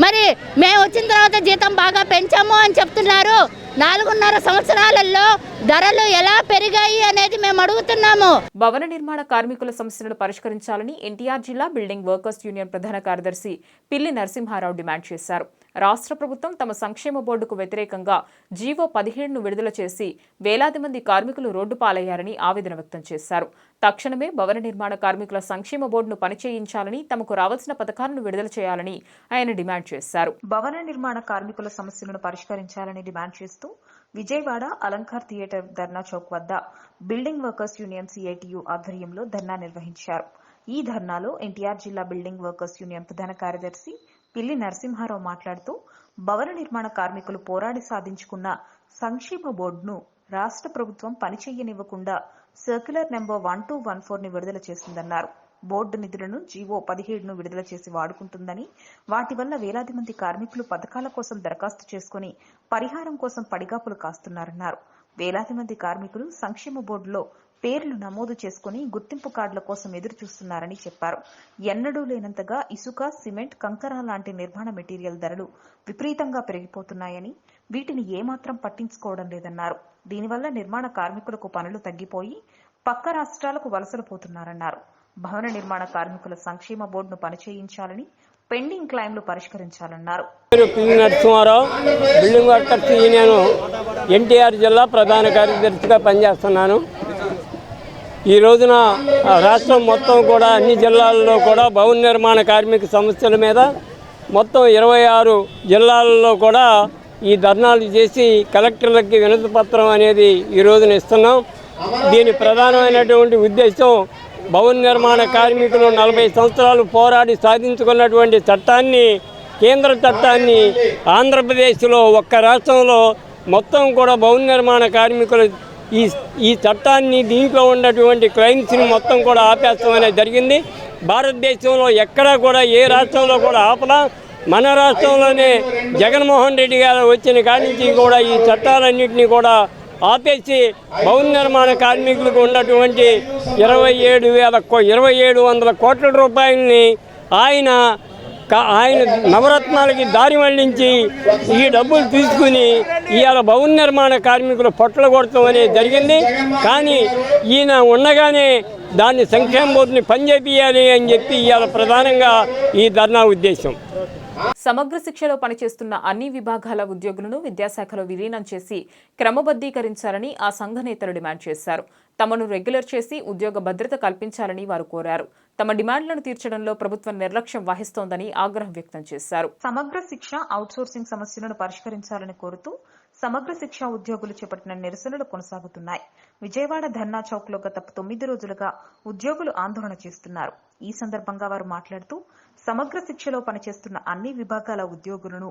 మరి మేము వచ్చిన తర్వాత జీతం బాగా పెంచాము అని చెప్తున్నారు. 4.5 సంవత్సరాలలో ధరలు ఎలా పెరిగాయి అనేది మేము అడుగుతున్నాము. భవన నిర్మాణ కార్మికుల సమస్యలను పరిష్కరించాలని ఎన్టీఆర్ జిల్లా బిల్డింగ్ వర్కర్స్ యూనియన్ ప్రధాన కార్యదర్శి పిల్లి నరసింహారావు డిమాండ్ చేశారు. రాష్ట్ర ప్రభుత్వం తమ సంక్షేమ బోర్డుకు వ్యతిరేకంగా జీవో 17ను విడుదల చేసి వేలాది మంది కార్మికులు రోడ్డు పాలయ్యారని ఆవేదన వ్యక్తం చేశారు. తక్షణమే భవన నిర్మాణ కార్మికుల సంక్షేమ బోర్డును పనిచేయించాలని, తమకు రావాల్సిన పథకాలను విడుదల చేయాలని ఆయన డిమాండ్ చేశారు. భవన నిర్మాణ కార్మికుల సమస్యలను పరిష్కరించాలని డిమాండ్ చేస్తూ విజయవాడ అలంకార్ థియేటర్ ధర్నా చౌక్ వద్ద బిల్డింగ్ వర్కర్స్ యూనియన్ సిఐటియు ఆధ్వర్యంలో ధర్నా నిర్వహించారు. ఈ ధర్నాలో ఎన్టీఆర్ జిల్లా బిల్డింగ్ వర్కర్స్ యూనియన్ ప్రధాన కార్యదర్శి పిల్లి నరసింహారావు మాట్లాడుతూ భవన నిర్మాణ కార్మికులు పోరాడి సాధించుకున్న సంక్షేమ బోర్డును రాష్ట్ర ప్రభుత్వం పనిచేయనివ్వకుండా సర్క్యులర్ నెంబర్ 1214ని విడుదల చేసిందన్నారు. బోర్డు నిధులను జీవో 17ను విడుదల చేసి వాడుకుంటుందని, వాటి వల్ల వేలాది మంది కార్మికులు పథకాల కోసం దరఖాస్తు చేసుకుని పరిహారం కోసం పడిగాపులు కాస్తున్నారన్నారు. వేలాది మంది కార్మికులు సంక్షేమ బోర్డులో పేర్లు నమోదు చేసుకుని గుర్తింపు కార్డుల కోసం ఎదురు చూస్తున్నారని చెప్పారు. ఎన్నడూ లేనంతగా ఇసుక, సిమెంట్, కంకర లాంటి నిర్మాణ మెటీరియల్ ధరలు విపరీతంగా పెరిగిపోతున్నాయని, వీటిని ఏమాత్రం పట్టించుకోవడం లేదన్నారు. దీనివల్ల నిర్మాణ కార్మికులకు పనులు తగ్గిపోయి పక్క రాష్ట్రాలకు వలసలు పోతున్నారన్నారు. భవన నిర్మాణ కార్మికుల సంక్షేమ బోర్డును పనిచేయించాలని, పెండింగ్ క్లైమ్లు పరిష్కరించాలన్నారు. Pilli Narasimharao, building workers union NTR జిల్లా ప్రధాన కార్యదర్శిగా పనిచేస్తున్నాను. ఈ రోజున రాష్ట్రం మొత్తం కూడా అన్ని జిల్లాల్లో కూడా భవన నిర్మాణ కార్మిక సమస్యల మీద మొత్తం 26 జిల్లాల్లో కూడా ఈ ధర్నాలు చేసి కలెక్టర్లకి వినతి పత్రం అనేది ఈ రోజున ఇస్తున్నాం. దీని ప్రధానమైనటువంటి ఉద్దేశం భవన నిర్మాణ కార్మికులు 40 సంవత్సరాలు పోరాడి సాధించుకున్నటువంటి చట్టాన్ని కేంద్ర చట్టాన్ని ఆంధ్రప్రదేశ్లో ఒక్క రాష్ట్రంలో మొత్తం కూడా భవన నిర్మాణ కార్మికులు ఈ చట్టాన్ని దీంట్లో ఉన్నటువంటి క్లైమ్స్ని మొత్తం కూడా ఆపేస్తాం అనేది జరిగింది. భారతదేశంలో ఎక్కడా కూడా ఏ రాష్ట్రంలో కూడా ఆపలా. మన రాష్ట్రంలోనే జగన్మోహన్ రెడ్డి గారు వచ్చిన కాడి నుంచి కూడా ఈ చట్టాలన్నింటినీ కూడా ఆపేసి భవన నిర్మాణ కార్మికులకు ఉన్నటువంటి 2700 కోట్ల రూపాయలని ఆయన నవరత్నాలకి దారి మళ్లించి ఈ డబ్బులు తీసుకుని ఇవాళ భవన నిర్మాణ కార్మికులు పొట్టలు కొడతాం అనేది జరిగింది. కానీ ఈయన ఉండగానే దాన్ని సంక్షేమ బోర్డుని పనిచేపియాలి అని చెప్పి ఇవాళ ప్రధానంగా ఈ ధర్నా ఉద్దేశం. సమగ్ర శిక్షలో పనిచేస్తున్న అన్ని విభాగాల ఉద్యోగులను విద్యాశాఖలో విలీనం చేసి క్రమబద్దీకరించాలని ఆ సంఘ నేతలు డిమాండ్ చేశారు. తమను రెగ్యులర్ చేసి ఉద్యోగ భద్రత కల్పించాలని వారు కోరారు. తమ డిమాండ్లను తీర్చడంలో ప్రభుత్వం నిర్లక్ష్యం వహిస్తోందని ఆగ్రహం వ్యక్తం చేశారు. సమగ్ర శిక్ష అవుట్సోర్సింగ్ సమస్యలను పరిష్కరించాలని కోరుతూ సమగ్ర శిక్ష ఉద్యోగులు చేపట్టిన నిరసనలు కొనసాగుతున్నాయి. విజయవాడ ధర్నా చౌక్ లో గత 9 రోజులుగా ఉద్యోగులు ఆందోళన చేస్తున్నారు. ఈ సందర్భంగా వారు మాట్లాడుతూ సమగ్ర శిక్షలో పనిచేస్తున్న అన్ని విభాగాల ఉద్యోగులను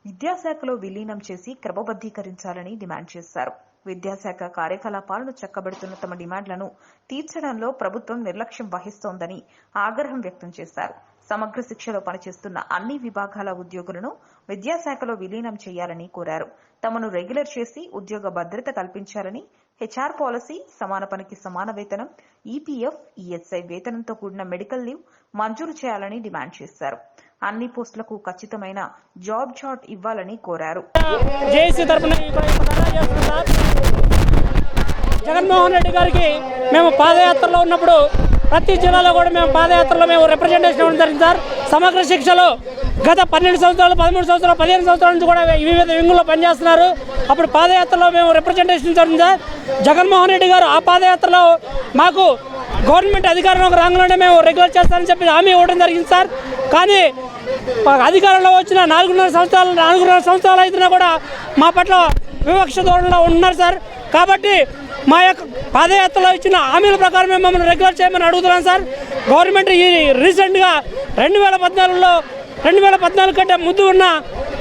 విద్యాశాఖలో విలీనం చేసి క్రమబద్దీకరించాలని డిమాండ్ చేశారు. విద్యాశాఖ కార్యకలాపాలను చక్కబెడుతున్న తమ డిమాండ్లను తీర్చడంలో ప్రభుత్వం నిర్లక్ష్యం వహిస్తోందని ఆగ్రహం వ్యక్తం చేశారు. సమగ్ర శిక్షలో పనిచేస్తున్న అన్ని విభాగాల ఉద్యోగులను విద్యాశాఖలో విలీనం చేయాలని కోరారు. తమను రెగ్యులర్ చేసి ఉద్యోగ భద్రత కల్పించాలని, హెచ్ఆర్ పాలసీ, సమాన పనికి సమాన వేతనం, ఈపీఎఫ్, ఈఎస్ఐ వేతనంతో కూడిన మెడికల్ లీవ్ మంజూరు చేయాలని డిమాండ్ చేశారు. అన్ని పోస్టులకు ఖచ్చితమైన జాబ్ చార్ట్ ఇవ్వాలని కోరారు. జగన్మోహన్ రెడ్డి గారికి మేము పాదయాత్రలో ఉన్నప్పుడు ప్రతి జిల్లాలో కూడా మేము పాదయాత్రలో రిప్రజెంటేషన్ ఇవ్వడం జరిగింది సార్. సమగ్ర శిక్షలో గత 12 సంవత్సరాలు, 13 సంవత్సరాలు, 15 సంవత్సరాల నుంచి కూడా వివిధ వింగుల్లో పనిచేస్తున్నారు. అప్పుడు పాదయాత్రలో మేము రిప్రజెంటేషన్ జరిగింది సార్. జగన్మోహన్ రెడ్డి గారు ఆ పాదయాత్రలో మాకు గవర్నమెంట్ అధికారంలోకి రాగానే మేము రెగ్యులర్ చేస్తామని చెప్పి హామీ ఇవ్వడం జరిగింది సార్. కానీ అధికారంలో వచ్చిన 4.5 సంవత్సరాలు అయినా కూడా మా పట్ల వివక్ష ధోరణిలో ఉన్నారు సార్. కాబట్టి మా యొక్క పాదయాత్రలో ఇచ్చిన హామీల ప్రకారం మమ్మల్ని రెగ్యులర్ చేయమని అడుగుతున్నాం సార్. గవర్నమెంట్ ఈ రీసెంట్గా 2014 కంటే ముందు ఉన్న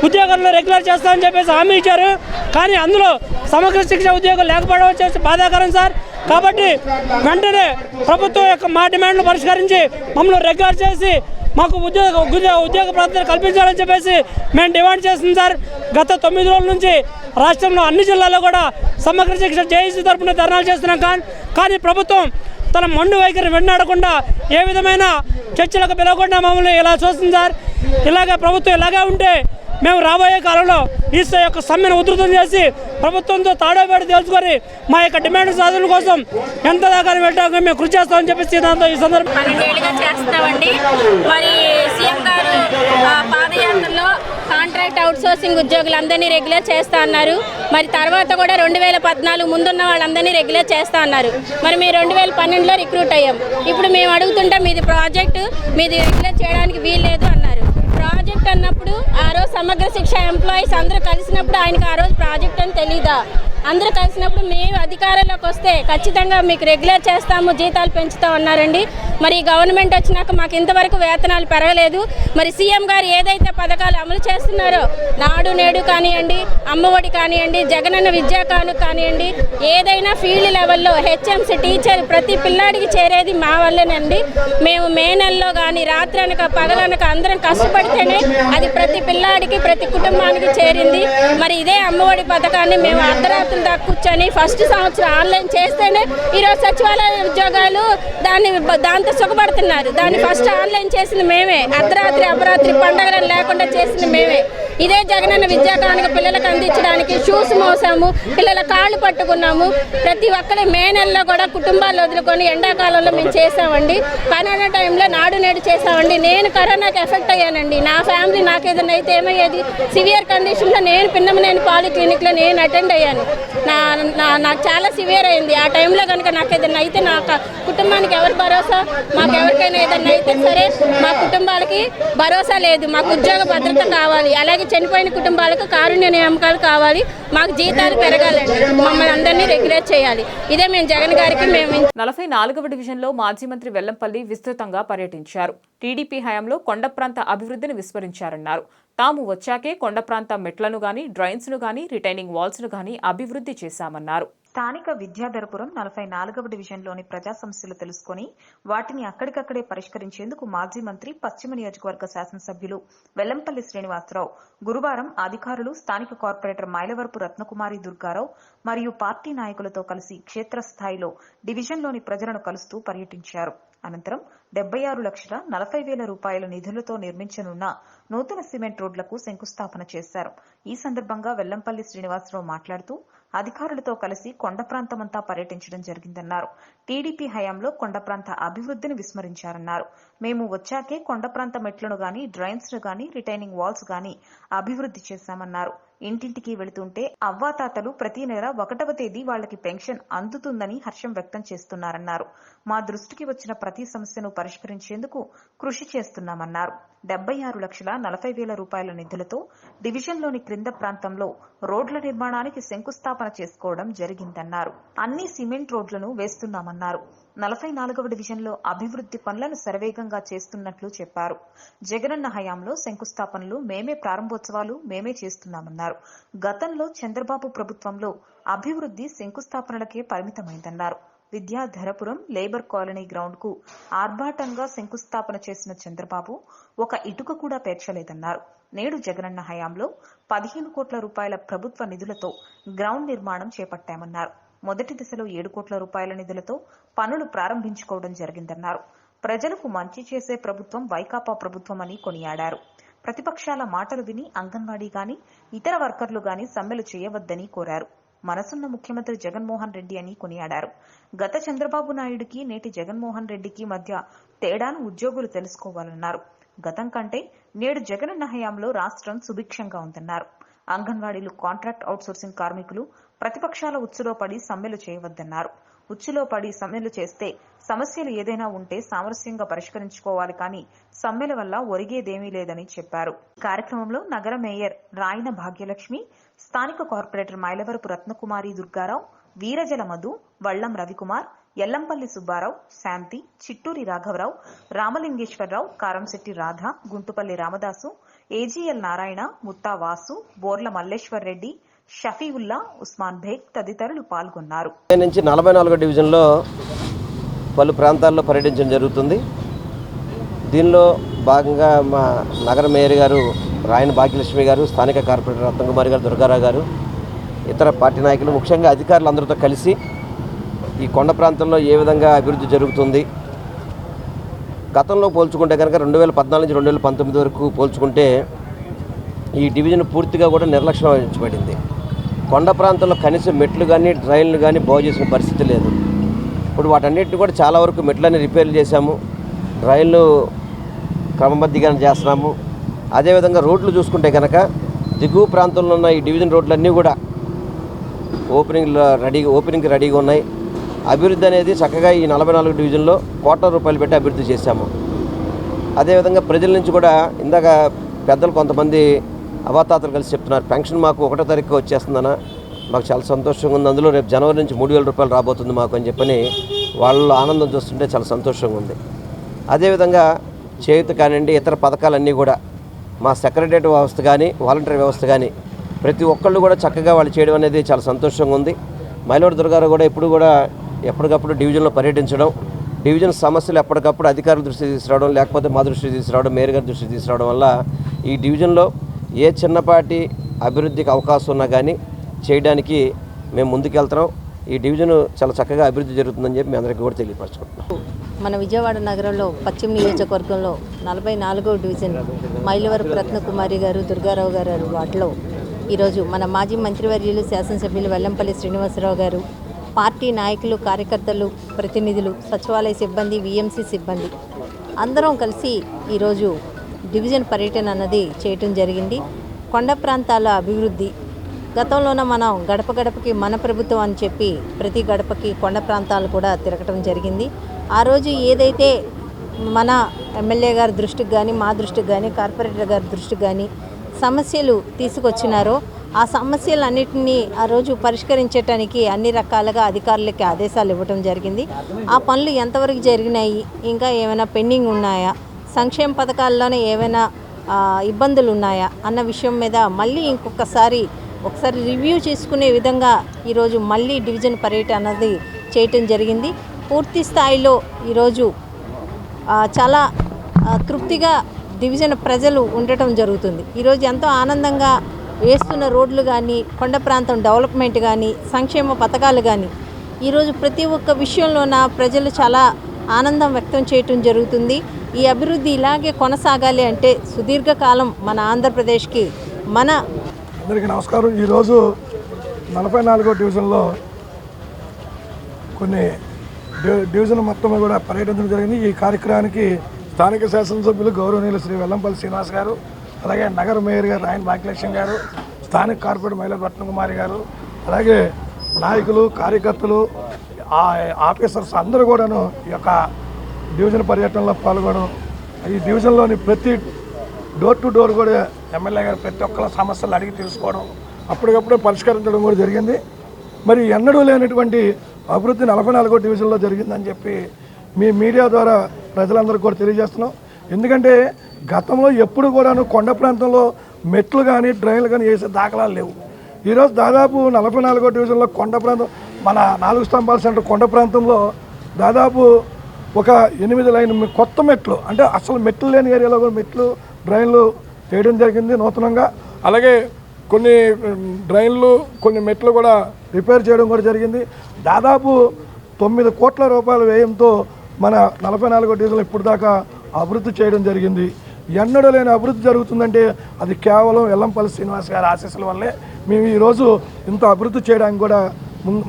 ఉద్యోగాలను రెగ్యులర్ చేస్తామని చెప్పేసి హామీ ఇచ్చారు. కానీ అందులో సమగ్ర శిక్ష ఉద్యోగాలు లేకపోవడం వచ్చేసి బాధాకరం సార్. కాబట్టి వెంటనే ప్రభుత్వం యొక్క మా డిమాండ్లు పరిష్కరించి మమ్మల్ని రెగ్యులర్ చేసి మాకు ఉద్యోగ భద్రత కల్పించాలని చెప్పేసి మేము డిమాండ్ చేస్తుంది సార్. గత 9 రోజుల నుంచి రాష్ట్రంలో అన్ని జిల్లాల్లో కూడా సమగ్ర శిక్ష జేఏసీ తరఫున ధర్నాలు చేస్తున్నాం. కానీ ప్రభుత్వం తన మొండి వైఖరి వెన్నాడకుండా ఏ విధమైన చర్చలకు పిలవకుండా మమ్మల్ని ఇలా చూస్తుంది సార్. ఇలాగే ప్రభుత్వం ఇలాగే ఉంటే మేము రాబోయే కాలంలో ఈ యొక్క సమ్మెను ఉధృతం చేసి ప్రభుత్వంతో తాడోపేట తెలుసుకొని మా యొక్క డిమాండ్ సాధన కోసం ఎంత దాకా వెళ్ళడానికి మేము కృషి చేస్తామని చెప్పేసి ఈ సందర్భంగా చేస్తామండి. మరి సీఎం గారు పాదయాత్రలో కాంట్రాక్ట్ అవుట్సోర్సింగ్ ఉద్యోగులందరినీ రెగ్యులర్ చేస్తా అన్నారు. మరి తర్వాత కూడా 2014 ముందున్న వాళ్ళందరినీ రెగ్యులర్ చేస్తా అన్నారు. మరి మేము 2012లో రిక్రూట్ అయ్యాం. ఇప్పుడు మేము అడుగుతుంటే మీది ప్రాజెక్టు, మీది రెగ్యులర్ చేయడానికి వీల్లేదు అన్నారు. ప్రాజెక్ట్ అన్నప్పుడు ఆ రోజు సమగ్ర శిక్ష ఎంప్లాయీస్ అందరూ కలిసినప్పుడు ఆయనకు ఆ రోజు ప్రాజెక్ట్ అని తెలీదా? అందరూ కలిసినప్పుడు మేము అధికారంలోకి వస్తే ఖచ్చితంగా మీకు రెగ్యులర్ చేస్తాము, జీతాలు పెంచుతాం అన్నారండి. మరి గవర్నమెంట్ వచ్చినాక మాకు ఇంతవరకు వేతనాలు పెరగలేదు. మరి సీఎం గారు ఏదైతే పథకాలు అమలు చేస్తున్నారో, నాడు నేడు కానివ్వండి, అమ్మఒడి కానివ్వండి, జగనన్న విద్యా కానుక కానివ్వండి, ఏదైనా ఫీల్డ్ లెవెల్లో హెచ్ఎంసీ టీచర్ ప్రతి పిల్లాడికి చేరేది మా వల్లేనండి. మేము మే నెలలో కానీ రాత్రి అనక పగలనక అందరం కష్టపడితేనే అది ప్రతి పిల్లాడికి, ప్రతి కుటుంబానికి చేరింది. మరి ఇదే అమ్మఒడి పథకాన్ని మేము అర్ధరాత్రి దాకా కూర్చొని ఫస్ట్ సంవత్సరం ఆన్లైన్ చేస్తేనే ఈరోజు సచివాలయ ఉద్యోగాలు దాంతో సుఖపడుతున్నారు. దాన్ని ఫస్ట్ ఆన్లైన్ చేసింది మేమే, అర్ధరాత్రి అపరాత్రి పండగలు లేకుండా చేసింది మేమే. ఇదే జగనన్న విద్యా కానుక పిల్లలకు అందించడానికి షూస్ మోసాము, పిల్లల కాళ్ళు పట్టుకున్నాము. ప్రతి ఒక్కరి మే నెలలో కూడా కుటుంబాలు వదులుకొని ఎండాకాలంలో మేము చేసామండి. కరోనా టైంలో నాడు నేడు చేసామండి. నేను కరోనాకి ఎఫెక్ట్ అయ్యానండి. నా ఫ్యామిలీ నాకు ఏదైనా అయితే ఏమయ్యేది? సివియర్ కండిషన్లో నేను పిన్నమనేని పాలిక్లినిక్లో నేను అటెండ్ అయ్యాను. నాకు చాలా సివియర్ అయింది. ఆ టైంలో కనుక నాకు ఏదైనా అయితే నా కుటుంబానికి ఎవరు భరోసా? మాకు ఎవరికైనా ఏదైనా అయితే సరే మా కుటుంబాలకి భరోసా లేదు. మాకు ఉద్యోగ భద్రత కావాలి. అలాగే చనిపోయిన కుటుంబాలకు కారుణ్య నియామకాలు కావాలి, మాకు జీతాలు పెరగాలండి, మమ్మల్ని అందరినీ రెగ్యులేట్ చేయాలి. ఇదే మేము జగన్ గారికి 44వ డివిజన్లో మాజీ మంత్రి వెల్లంపల్లి విస్తృతంగా పర్యటించారు. టీడీపీ హయాంలో కొండ ప్రాంత అభివృద్ధిని విస్మరించారన్నారు. తాము వచ్చాకే కొండ ప్రాంత మెట్లను గాని, డ్రైన్స్ ను గాని, రిటైనింగ్ వాల్స్ ను గాని అభివృద్ధి చేశామన్నారు. స్థానిక విద్యాధరపురం 44వ డివిజన్లోని ప్రజా సమస్యలు తెలుసుకుని వాటిని అక్కడికక్కడే పరిష్కరించేందుకు మాజీ మంత్రి పశ్చిమ నియోజకవర్గ శాసనసభ్యులు వెల్లంపల్లి శ్రీనివాసరావు గురువారం అధికారులు, స్థానిక కార్పొరేటర్ మైలవరపు రత్నకుమారి దుర్గారావు మరియు పార్టీ నాయకులతో కలిసి క్షేత్రస్థాయిలో డివిజన్లోని ప్రజలను కలుస్తూ పర్యటించారు. అనంతరం 76,40,000 రూపాయల నిధులతో నిర్మించనున్న నూతన సిమెంట్ రోడ్లకు శంకుస్థాపన చేశారు. ఈ సందర్భంగా వెల్లంపల్లి శ్రీనివాసరావు మాట్లాడుతూ అధికారులతో కలిసి కొండ ప్రాంతమంతా పర్యటించడం జరిగిందన్నారు. టీడీపీ హయాంలో కొండ ప్రాంత అభివృద్ధిని విస్మరించారన్నారు. మేము వచ్చాకే కొండ ప్రాంత మెట్లను గాని, డ్రైన్స్ ను గాని, రిటైనింగ్ వాల్స్ గాని అభివృద్ధి చేశామన్నారు. ఇంటింటికి వెళుతుంటే అవ్వాతాతలు ప్రతి నెల 1వ తేదీ వాళ్లకి పెన్షన్ అందుతుందని హర్షం వ్యక్తం చేస్తున్నారన్నారు. మా దృష్టికి వచ్చిన ప్రతి సమస్యను పరిష్కరించేందుకు కృషి చేస్తున్నామన్నారు. 76,40,000 రూపాయల నిధులతో డివిజన్లోని క్రింద ప్రాంతంలో రోడ్ల నిర్మాణానికి శంకుస్థాపన చేసుకోవడం జరిగిందన్నారు. అన్ని సిమెంట్ రోడ్లను వేస్తున్నామన్నారు. 44వ డివిజన్లో అభివృద్ధి పనులను శరవేగంగా చేస్తున్నట్లు చెప్పారు. జగనన్న హయాంలో శంకుస్థాపనలు మేమే, ప్రారంభోత్సవాలు మేమే చేస్తున్నామన్నారు. గతంలో చంద్రబాబు ప్రభుత్వంలో అభివృద్ధి శంకుస్థాపనలకే పరిమితమైందన్నారు. విద్యాధరపురం లేబర్ కాలనీ గ్రౌండ్ కు ఆర్భాటంగా శంకుస్థాపన చేసిన చంద్రబాబు ఒక ఇటుక కూడా పేర్చలేదన్నారు. నేడు జగనన్న హయాంలో 15 కోట్ల రూపాయల ప్రభుత్వ నిధులతో గ్రౌండ్ నిర్మాణం చేపట్టామన్నారు. మొదటి దశలో 7 కోట్ల రూపాయల నిధులతో పనులు ప్రారంభించుకోవడం జరిగిందన్నారు. ప్రజలకు మంచి చేసే ప్రభుత్వం వైకాపా ప్రభుత్వం అని కొనియాడారు. ప్రతిపక్షాల మాటలు విని అంగన్వాడీ గాని, ఇతర వర్కర్లు గాని సమ్మెలు చేయవద్దని కోరారు. మనసున్న ముఖ్యమంత్రి జగన్మోహన్ రెడ్డి అని కొనియాడారు. గత చంద్రబాబు నాయుడికి, నేటి జగన్మోహన్ రెడ్డికి మధ్య తేడాను ఉద్యోగులు తెలుసుకోవాలన్నారు. గతం కంటే నేడు జగనన్న హయాంలో రాష్ట్రం సుభిక్షంగా ఉందన్నారు. అంగన్వాడీలు, కాంట్రాక్ట్ అవుట్సోర్సింగ్ కార్మికులు ప్రతిపక్షాల ఉచ్చులో పడి సమ్మెలు చేయవద్దన్నారు. ఉచ్చులో పడి సమ్మెలు చేస్తే సమస్యలు ఏదైనా ఉంటే సామరస్యంగా పరిష్కరించుకోవాలి, కానీ సమ్మెల వల్ల ఒరిగేదేమీ లేదని చెప్పారు. కార్యక్రమంలో నగర మేయర్ రాయన భాగ్యలక్ష్మి, స్థానిక కార్పొరేటర్ మైలవరపు రత్నకుమారి దుర్గారావు, వీరజల మధు, వళ్లం రవికుమార్, ఎల్లంపల్లి సుబ్బారావు, శాంతి, చిట్టూరి రాఘవరావు, రామలింగేశ్వరరావు, కారంశెట్టి రాధ, గుంటుపల్లి రామదాసు, ఏజీఎల్ నారాయణ, ముత్తా వాసు, బోర్ల మల్లేశ్వర్ రెడ్డి, షఫీవుల్లా, ఉస్మాన్ బేగ్ తదితరులు పాల్గొన్నారు. నుంచి 44వ డివిజన్లో పలు ప్రాంతాల్లో పర్యటించడం జరుగుతుంది. దీనిలో భాగంగా మా నగర మేయర్ గారు రాయన భాగ్యలక్ష్మి గారు, స్థానిక కార్పొరేటర్ రత్నకుమారి గారు, దుర్గారావు గారు, ఇతర పార్టీ నాయకులు, ముఖ్యంగా అధికారులు అందరితో కలిసి ఈ కొండ ప్రాంతంలో ఏ విధంగా అభివృద్ధి జరుగుతుంది, గతంలో పోల్చుకుంటే కనుక 2014 నుంచి 2019 వరకు పోల్చుకుంటే ఈ డివిజన్ పూర్తిగా కూడా నిర్లక్ష్యం వహించబడింది. కొండ ప్రాంతంలో కనీసం మెట్లు కానీ, డ్రైన్లు కానీ బాగు చేసిన పరిస్థితి లేదు. ఇప్పుడు వాటన్నిటిని కూడా చాలా వరకు మెట్లన్నీ రిపేర్లు చేశాము, డ్రైన్లు క్రమబద్ధీకరణ చేస్తున్నాము. అదేవిధంగా రోడ్లు చూసుకుంటే కనుక దిగువ ప్రాంతంలో ఉన్న ఈ డివిజన్ రోడ్లన్నీ కూడా ఓపెనింగ్కి రెడీగా ఉన్నాయి. అభివృద్ధి అనేది చక్కగా ఈ 44 డివిజన్లో కోట్ల రూపాయలు పెట్టి అభివృద్ధి చేశాము. అదేవిధంగా ప్రజల నుంచి కూడా ఇందాక పెద్దలు కొంతమంది అవాతాతలు కలిసి చెప్తున్నారు, పెన్షన్ మాకు 1వ తారీఖు వచ్చేస్తుందన్న, మాకు చాలా సంతోషంగా ఉంది, అందులో రేపు జనవరి నుంచి 3,000 రూపాయలు రాబోతుంది మాకు అని చెప్పని వాళ్ళు ఆనందం చూస్తుంటే చాలా సంతోషంగా ఉంది. అదేవిధంగా చేయూత కానివ్వండి, ఇతర పథకాలన్నీ కూడా మా సెక్రటరియట్ వ్యవస్థ కానీ, వాలంటీర్ వ్యవస్థ కానీ ప్రతి ఒక్కళ్ళు కూడా చక్కగా వాళ్ళు చేయడం అనేది చాలా సంతోషంగా ఉంది. మైలవర దుర్గారావు కూడా ఎప్పటికప్పుడు డివిజన్లో పర్యటించడం, డివిజన్ సమస్యలు ఎప్పటికప్పుడు అధికారుల దృష్టికి తీసుకురావడం, లేకపోతే మా దృష్టికి తీసుకురావడం, మేయర్ గారి దృష్టికి తీసుకురావడం వల్ల ఈ డివిజన్లో ఏ చిన్నపాటి అభివృద్ధికి అవకాశం ఉన్నా కానీ చేయడానికి మేము ముందుకెళ్తున్నాం. ఈ డివిజన్ చాలా చక్కగా అభివృద్ధి జరుగుతుందని చెప్పి మీ అందరికీ కూడా తెలియపరచుకుంటున్నాం. మన విజయవాడ నగరంలో పశ్చిమ నియోజకవర్గంలో 44వ డివిజన్ మైలవరపు రత్నకుమారి గారు, దుర్గారావు గారు వాటిలో ఈరోజు మన మాజీ మంత్రివర్యులు, శాసనసభ్యులు వెల్లంపల్లి శ్రీనివాసరావు గారు, పార్టీ నాయకులు, కార్యకర్తలు, ప్రతినిధులు, సచివాలయ సిబ్బంది, విఎంసీ సిబ్బంది అందరం కలిసి ఈరోజు డివిజన్ పర్యటన అన్నది చేయటం జరిగింది. కొండ ప్రాంతాల అభివృద్ధి గతంలోన మనం గడప గడపకి మన ప్రభుత్వం అని చెప్పి ప్రతి గడపకి కొండ ప్రాంతాలు కూడా తిరగటం జరిగింది. ఆ రోజు ఏదైతే మన ఎమ్మెల్యే గారి దృష్టికి కానీ, మా దృష్టికి కానీ, కార్పొరేటర్ గారి దృష్టికి కానీ, సమస్యలు తీసుకొచ్చినారో ఆ సమస్యలన్నింటినీ ఆ రోజు పరిష్కరించడానికి అన్ని రకాలుగా అధికారులకి ఆదేశాలు ఇవ్వడం జరిగింది. ఆ పనులు ఎంతవరకు జరిగినాయి, ఇంకా ఏమైనా పెండింగ్ ఉన్నాయా, సంక్షేమ పథకాల్లోనే ఏమైనా ఇబ్బందులు ఉన్నాయా అన్న విషయం మీద మళ్ళీ ఒకసారి రివ్యూ చేసుకునే విధంగా ఈరోజు మళ్ళీ డివిజన్ పర్యటన అన్నది చేయటం జరిగింది. పూర్తి స్థాయిలో ఈరోజు చాలా తృప్తిగా డివిజన్ ప్రజలు ఉండటం జరుగుతుంది. ఈరోజు ఎంతో ఆనందంగా వేస్తున్న రోడ్లు కానీ, కొండ ప్రాంతం డెవలప్మెంట్ కానీ, సంక్షేమ పథకాలు కానీ ఈరోజు ప్రతి ఒక్క విషయంలోన ప్రజలు చాలా ఆనందం వ్యక్తం చేయటం జరుగుతుంది. ఈ అభివృద్ధి ఇలాగే కొనసాగాలి అంటే సుదీర్ఘకాలం మన ఆంధ్రప్రదేశ్కి అందరికీ నమస్కారం. ఈరోజు 44వ డివిజన్లో కొన్ని డివిజన్ మొత్తం కూడా పర్యటించడం జరిగింది. ఈ కార్యక్రమానికి స్థానిక శాసనసభ్యులు గౌరవనీయులు శ్రీ వెల్లంపల్లి శ్రీనివాస్ గారు, అలాగే నగర మేయర్ గారు రాయన్ భాగ్యలక్ష్మి గారు, స్థానిక కార్పొరేటర్ మహిళా రత్నకుమారి గారు, అలాగే నాయకులు, కార్యకర్తలు, ఆఫీసర్స్ అందరూ కూడాను ఈ యొక్క డివిజన్ పర్యటనలో పాల్గొనడం, ఈ డివిజన్లోని ప్రతి డోర్ టు డోర్ కూడా ఎమ్మెల్యే గారు ప్రతి ఒక్కరి సమస్యలు అడిగి తెలుసుకోవడం, అప్పటికప్పుడే పరిష్కరించడం కూడా జరిగింది. మరి ఎన్నడూ లేనటువంటి అభివృద్ధి 44వ డివిజన్లో జరిగిందని చెప్పి మీ మీడియా ద్వారా ప్రజలందరికీ కూడా తెలియజేస్తున్నాం. ఎందుకంటే గతంలో ఎప్పుడు కూడాను కొండ ప్రాంతంలో మెట్లు కానీ డ్రైన్లు కానీ వేసే దాఖలాలు లేవు. ఈరోజు దాదాపు 44వ డివిజన్లో కొండ ప్రాంతం, మన 4 స్తంభాల సెంటర్ కొండ ప్రాంతంలో దాదాపు ఒక 8 లైన్ కొత్త మెట్లు, అంటే అసలు మెట్లు లేని ఏరియాలో కూడా మెట్లు డ్రైన్లు చేయడం జరిగింది నూతనంగా. అలాగే కొన్ని డ్రైన్లు, కొన్ని మెట్లు కూడా రిపేర్ చేయడం కూడా జరిగింది. దాదాపు 9 కోట్ల రూపాయల వ్యయంతో మన 44వ డివిజన్లో ఇప్పుడు దాకా అభివృద్ధి చేయడం జరిగింది. ఎన్నడూ లేని అభివృద్ధి జరుగుతుందంటే అది కేవలం వెల్లంపల్లి శ్రీనివాస్ గారి ఆశీస్సుల వల్లే. మేము ఈరోజు ఇంత అభివృద్ధి చేయడానికి కూడా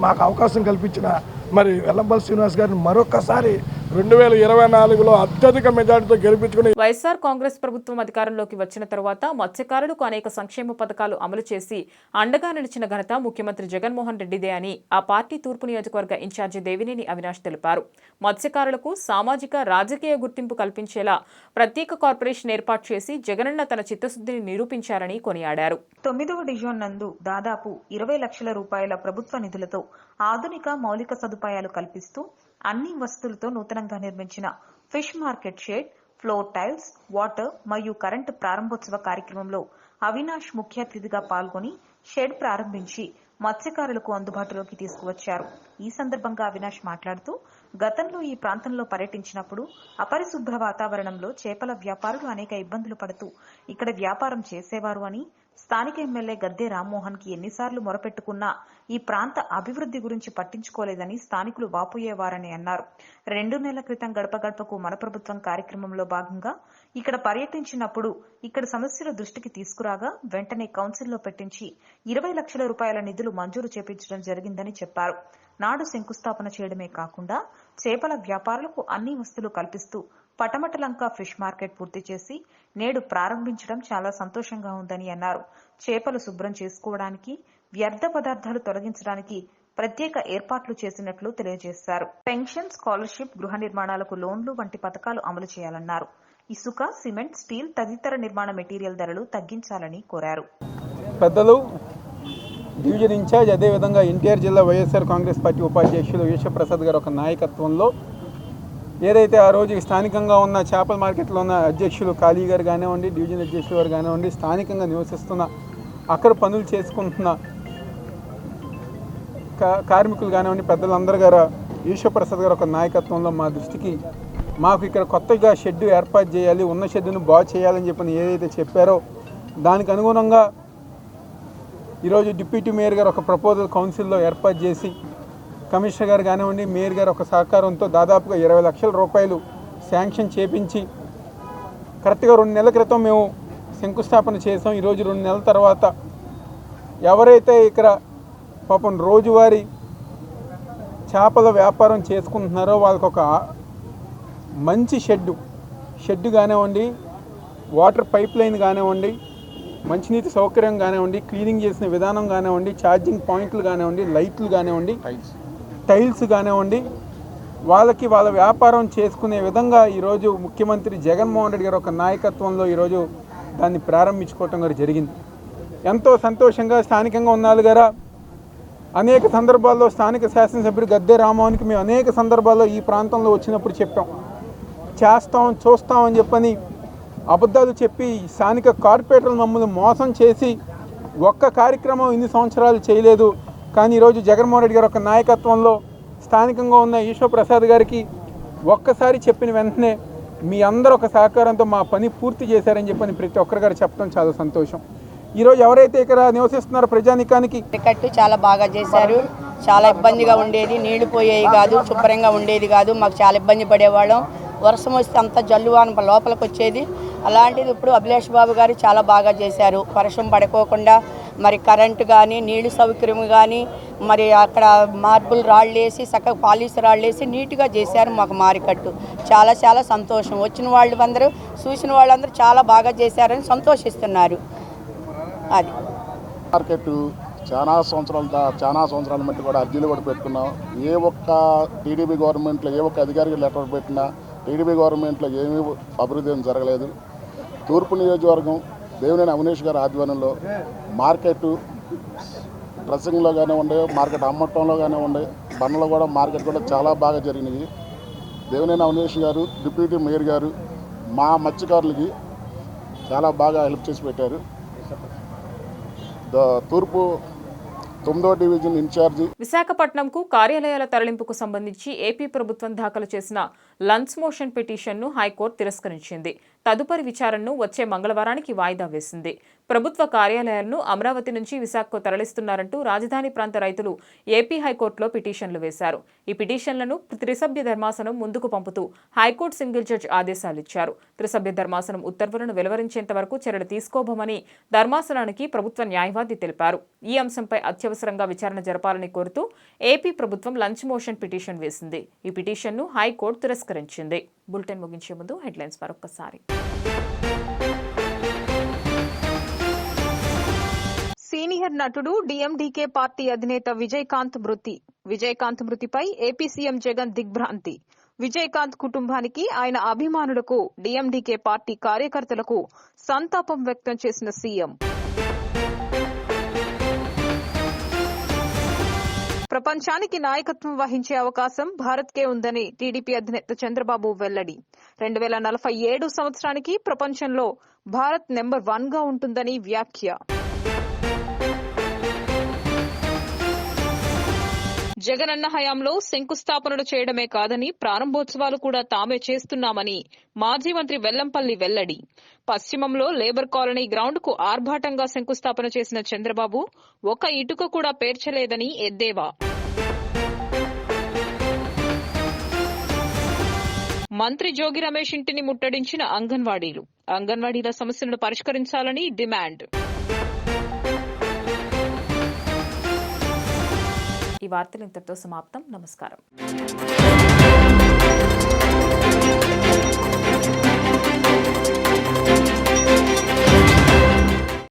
మాకు అవకాశం కల్పించిన మరి వెల్లంపల్లి శ్రీనివాస్ గారిని మరొకసారి 2024లో అత్యధిక మెజార్టీతో గెలిపించుకుని వైఎస్ఆర్ కాంగ్రెస్ ప్రభుత్వం అధికారంలోకి వచ్చిన తర్వాత మత్స్యకారులకు అనేక సంక్షేమ పథకాలు అమలు చేసి అండగా నిలిచిన ఘనత ముఖ్యమంత్రి జగన్మోహన్ రెడ్డిదే అని ఆ పార్టీ తూర్పు నియోజకవర్గ ఇన్ఛార్జి దేవినేని అవినాష్ తెలిపారు. మత్స్యకారులకు సామాజిక, రాజకీయ గుర్తింపు కల్పించేలా ప్రత్యేక కార్పొరేషన్ ఏర్పాటు చేసి జగనన్న తన చిత్తశుద్ధిని నిరూపించారని కొనియాడారు. 9వ డివిజన్ నందు దాదాపు 20 లక్షల రూపాయల ప్రభుత్వ నిధులతో ఆధునిక మౌలిక సదుపాయాలు కల్పిస్తూ అన్ని వసతులతో నూతనంగా నిర్మించిన fish market shed, floor tiles, water మరియు కరెంటు ప్రారంభోత్సవ కార్యక్రమంలో అవినాష్ ముఖ్య అతిథిగా పాల్గొని షెడ్ ప్రారంభించి మత్స్యకారులకు అందుబాటులోకి తీసుకువచ్చారు. ఈ సందర్భంగా అవినాష్ మాట్లాడుతూ గతంలో ఈ ప్రాంతంలో పర్యటించినప్పుడు అపరిశుభ్ర వాతావరణంలో చేపల వ్యాపారులు అనేక ఇబ్బందులు పడుతూ ఇక్కడ వ్యాపారం చేసేవారు అని, స్థానిక ఎమ్మెల్యే గద్దె రామ్మోహన్ కి ఎన్నిసార్లు మొరపెట్టుకున్నా ఈ ప్రాంత అభివృద్ధి గురించి పట్టించుకోలేదని స్థానికులు వాపోయేవారని అన్నారు. 2 నెలల క్రితం గడప గడపకు మన ప్రభుత్వం కార్యక్రమంలో భాగంగా ఇక్కడ పర్యటించినప్పుడు ఇక్కడ సమస్యల దృష్టికి తీసుకురాగా వెంటనే కౌన్సిల్లో పెట్టించి 20 లక్షల రూపాయల నిధులు మంజూరు చేపించడం జరిగిందని చెప్పారు. నాడు శంకుస్థాపన చేయడమే కాకుండా చేపల వ్యాపారులకు అన్ని వస్తువులు కల్పిస్తూ పటమటలంక ఫిష్ మార్కెట్ పూర్తి చేసి నేడు ప్రారంభించడం చాలా సంతోషంగా ఉందని అన్నారు. చేపలు శుభ్రం చేసుకోవడానికి, వ్యర్థ పదార్థాలు తొలగించడానికి ప్రత్యేక ఏర్పాట్లు చేసినట్లు తెలియజేశారు. పెన్షన్, స్కాలర్షిప్, గృహ నిర్మాణాలకు లోన్లు వంటి పథకాలు అమలు చేయాలన్నారు. ఇసుక, సిమెంట్, స్టీల్ తదితర నిర్మాణ మెటీరియల్ ధరలు తగ్గించాలని కోరారు. పెద్దలు, డివిజన్ ఇన్ఛార్జ్, అదేవిధంగా ఎన్టీఆర్ జిల్లా వైఎస్ఆర్ కాంగ్రెస్ పార్టీ ఉపాధ్యక్షులు ఈశ్వరప్రసాద్ గారు ఒక నాయకత్వంలో ఏదైతే ఆ రోజు స్థానికంగా ఉన్న చేపల మార్కెట్లో ఉన్న అధ్యక్షులు కాళీ గారు కానివ్వండి, డివిజన్ అధ్యక్షులు గారు కానివ్వండి, స్థానికంగా నివసిస్తున్న అక్కడ పనులు చేసుకుంటున్న కార్మికులు కానివ్వండి, పెద్దలందరూ గారు ఈశ్వరప్రసాద్ గారు ఒక నాయకత్వంలో మా దృష్టికి మాకు ఇక్కడ కొత్తగా షెడ్ ఏర్పాటు చేయాలి, ఉన్న షెడ్డును బాగు చేయాలని చెప్పని ఏదైతే చెప్పారో దానికి అనుగుణంగా ఈరోజు డిప్యూటీ మేయర్ గారు ఒక ప్రపోజల్ కౌన్సిల్లో ఏర్పాటు చేసి కమిషనర్ గారు కానివ్వండి, మేయర్ గారు ఒక సహకారంతో దాదాపుగా 20 లక్షల రూపాయలు శాంక్షన్ చేపించి కరెక్ట్గా 2 నెలల క్రితం మేము శంకుస్థాపన చేసాం. ఈరోజు 2 నెలల తర్వాత ఎవరైతే ఇక్కడ పాపం రోజువారీ చేపల వ్యాపారం చేసుకుంటున్నారో వాళ్ళకి ఒక మంచి షెడ్ కానివ్వండి, వాటర్ పైప్ లైన్ కానివ్వండి, మంచినీటి సౌకర్యం కానివ్వండి, క్లీనింగ్ చేసిన విధానం కానివ్వండి, ఛార్జింగ్ పాయింట్లు కానివ్వండి, లైట్లు కానివ్వండి, టైల్స్ కానివ్వండి, వాళ్ళకి వాళ్ళ వ్యాపారం చేసుకునే విధంగా ఈరోజు ముఖ్యమంత్రి జగన్మోహన్ రెడ్డి గారు ఒక నాయకత్వంలో ఈరోజు దాన్ని ప్రారంభించుకోవటం కూడా జరిగింది. ఎంతో సంతోషంగా స్థానికంగా ఉన్నాళ్ళు గారా అనేక సందర్భాల్లో స్థానిక శాసనసభ్యుడు గద్దె రామ్మోహన్కి మేము అనేక సందర్భాల్లో ఈ ప్రాంతంలో వచ్చినప్పుడు చెప్పాం, చేస్తాం చూస్తామని చెప్పని అబద్ధాలు చెప్పి స్థానిక కార్పొరేటర్లు మమ్మల్ని మోసం చేసి ఒక్క కార్యక్రమం ఇన్ని సంవత్సరాలు చేయలేదు. కానీ ఈరోజు జగన్మోహన్ రెడ్డి గారు ఒక నాయకత్వంలో స్థానికంగా ఉన్న ఈశ్వరప్రసాద్ గారికి ఒక్కసారి చెప్పిన వెంటనే మీ అందరూ ఒక సహకారంతో మా పని పూర్తి చేశారని చెప్పని ప్రతి ఒక్కరి గారు చెప్పడం చాలా సంతోషం. ఈరోజు ఎవరైతే ఇక్కడ నివసిస్తున్నారో ప్రజానికానికి కట్టు చాలా బాగా చేశారు. చాలా ఇబ్బందిగా ఉండేది, నీళ్లు పోయేవి కాదు, శుభ్రంగా ఉండేది కాదు, మాకు చాలా ఇబ్బంది పడేవాళ్ళం. వర్షం వస్తే అంతా జల్లువాన లోపలికి వచ్చేది. అలాంటిది ఇప్పుడు అభిలాష్ బాబు గారు చాలా బాగా చేశారు. వర్షం పడుకోకుండా మరి కరెంటు కానీ నీళ్లు సౌకర్యం కానీ మరి అక్కడ మార్బుల్ రాళ్ళు వేసి చక్కగా పాలిష్ రాళ్ళు వేసి నీట్గా చేశారు మాకు మారికట్టు. చాలా చాలా సంతోషం. వచ్చిన వాళ్ళు అందరూ చూసిన వాళ్ళందరూ చాలా బాగా చేశారని సంతోషిస్తున్నారు. అది మార్కెట్ చాలా సంవత్సరాల మట్టి కూడా అర్జీలు కూడా పెట్టుకున్నాం. ఏ ఒక్క టీడీపీ గవర్నమెంట్లో ఏ ఒక్క అధికారికి లెటర్ పెట్టినా టీడీపీ గవర్నమెంట్లో ఏమీ అభివృద్ధి ఏం జరగలేదు. తూర్పు నియోజకవర్గం దేవినేని అవినేష్ గారి ఆధ్వర్యంలో మార్కెట్ డ్రెస్సింగ్లో కానీ ఉండే, మార్కెట్ అమ్మటంలో కానీ ఉండే, బండ్లో కూడా మార్కెట్ కూడా చాలా బాగా జరిగినాయి. దేవినేని అవినేష్ గారు డిప్యూటీ మేయర్ గారు మా మత్స్యకారులకి చాలా బాగా హెల్ప్ చేసి పెట్టారు. తూర్పు 9వ డివిజన్ ఇన్ఛార్జి విశాఖపట్నంకు కార్యాలయాల తరలింపుకు సంబంధించి ఏపీ ప్రభుత్వం దాఖలు చేసిన లంచ్ మోషన్ పిటిషన్ను హైకోర్టు తిరస్కరించింది. తదుపరి విచారణను వచ్చే మంగళవారానికి వాయిదా వేసింది. ప్రభుత్వ కార్యాలయాలను అమరావతి నుంచి విశాఖకు తరలిస్తున్నారంటూ రాజధాని ప్రాంత రైతులు ఏపీ హైకోర్టులో పిటిషన్లు వేశారు. ఈ పిటిషన్లను త్రిసభ్య ధర్మాసనం ముందుకు పంపుతూ హైకోర్టు సింగిల్ జడ్జ్ ఆదేశాలు ఇచ్చారు. త్రిసభ్య ధర్మాసనం ఉత్తర్వులను వెలువరించేంత వరకు చర్యలు తీసుకోబోమని ధర్మాసనానికి ప్రభుత్వ న్యాయవాది తెలిపారు. ఈ అంశంపై అత్యవసరంగా విచారణ జరపాలని కోరుతూ ఏపీ ప్రభుత్వం లంచ్ మోషన్ పిటిషన్ వేసింది. ఈ పిటిషన్ను హైకోర్టు తిరస్కరించింది. బులెటిన్ ముగించే ముందు హెడ్లైన్స్ మరొకసారి. సీనియర్ నటుడు డీఎండీకే పార్టీ అధినేత విజయకాంత్ మృతిపై ఏపీ సీఎం జగన్ దిగ్భ్రాంతి. విజయకాంత్ కుటుంబానికి, ఆయన అభిమానులకు, డీఎండీకే పార్టీ కార్యకర్తలకు సంతాపం వ్యక్తం చేసిన సీఎం. ప్రపంచానికి నాయకత్వం వహించే అవకాశం భారత్కే ఉందని టీడీపీ అధినేత చంద్రబాబు వెల్లడి. 2047 సంవత్సరానికి ప్రపంచంలో భారత్ నెంబర్ 1 గా ఉంటుందని వ్యాఖ్య. జగనన్న హయాంలో శంకుస్థాపనలు చేయడమే కాదని ప్రారంభోత్సవాలు కూడా తామే చేస్తున్నామని మాజీ మంత్రి వెల్లంపల్లి వెల్లడి. పశ్చిమంలో లేబర్ కాలనీ గ్రౌండ్ కు ఆర్భాటంగా శంకుస్థాపన చేసిన చంద్రబాబు ఒక ఇటుక కూడా పేర్చలేదని ఎద్దేవా. మంత్రి జోగి రమేష్ ఇంటిని ముట్టడించిన అంగన్వాడీల సమస్యలను పరిష్కరించాలని డిమాండ్. ఈ వార్తలు ఇంతటితో సమాప్తం. నమస్కారం.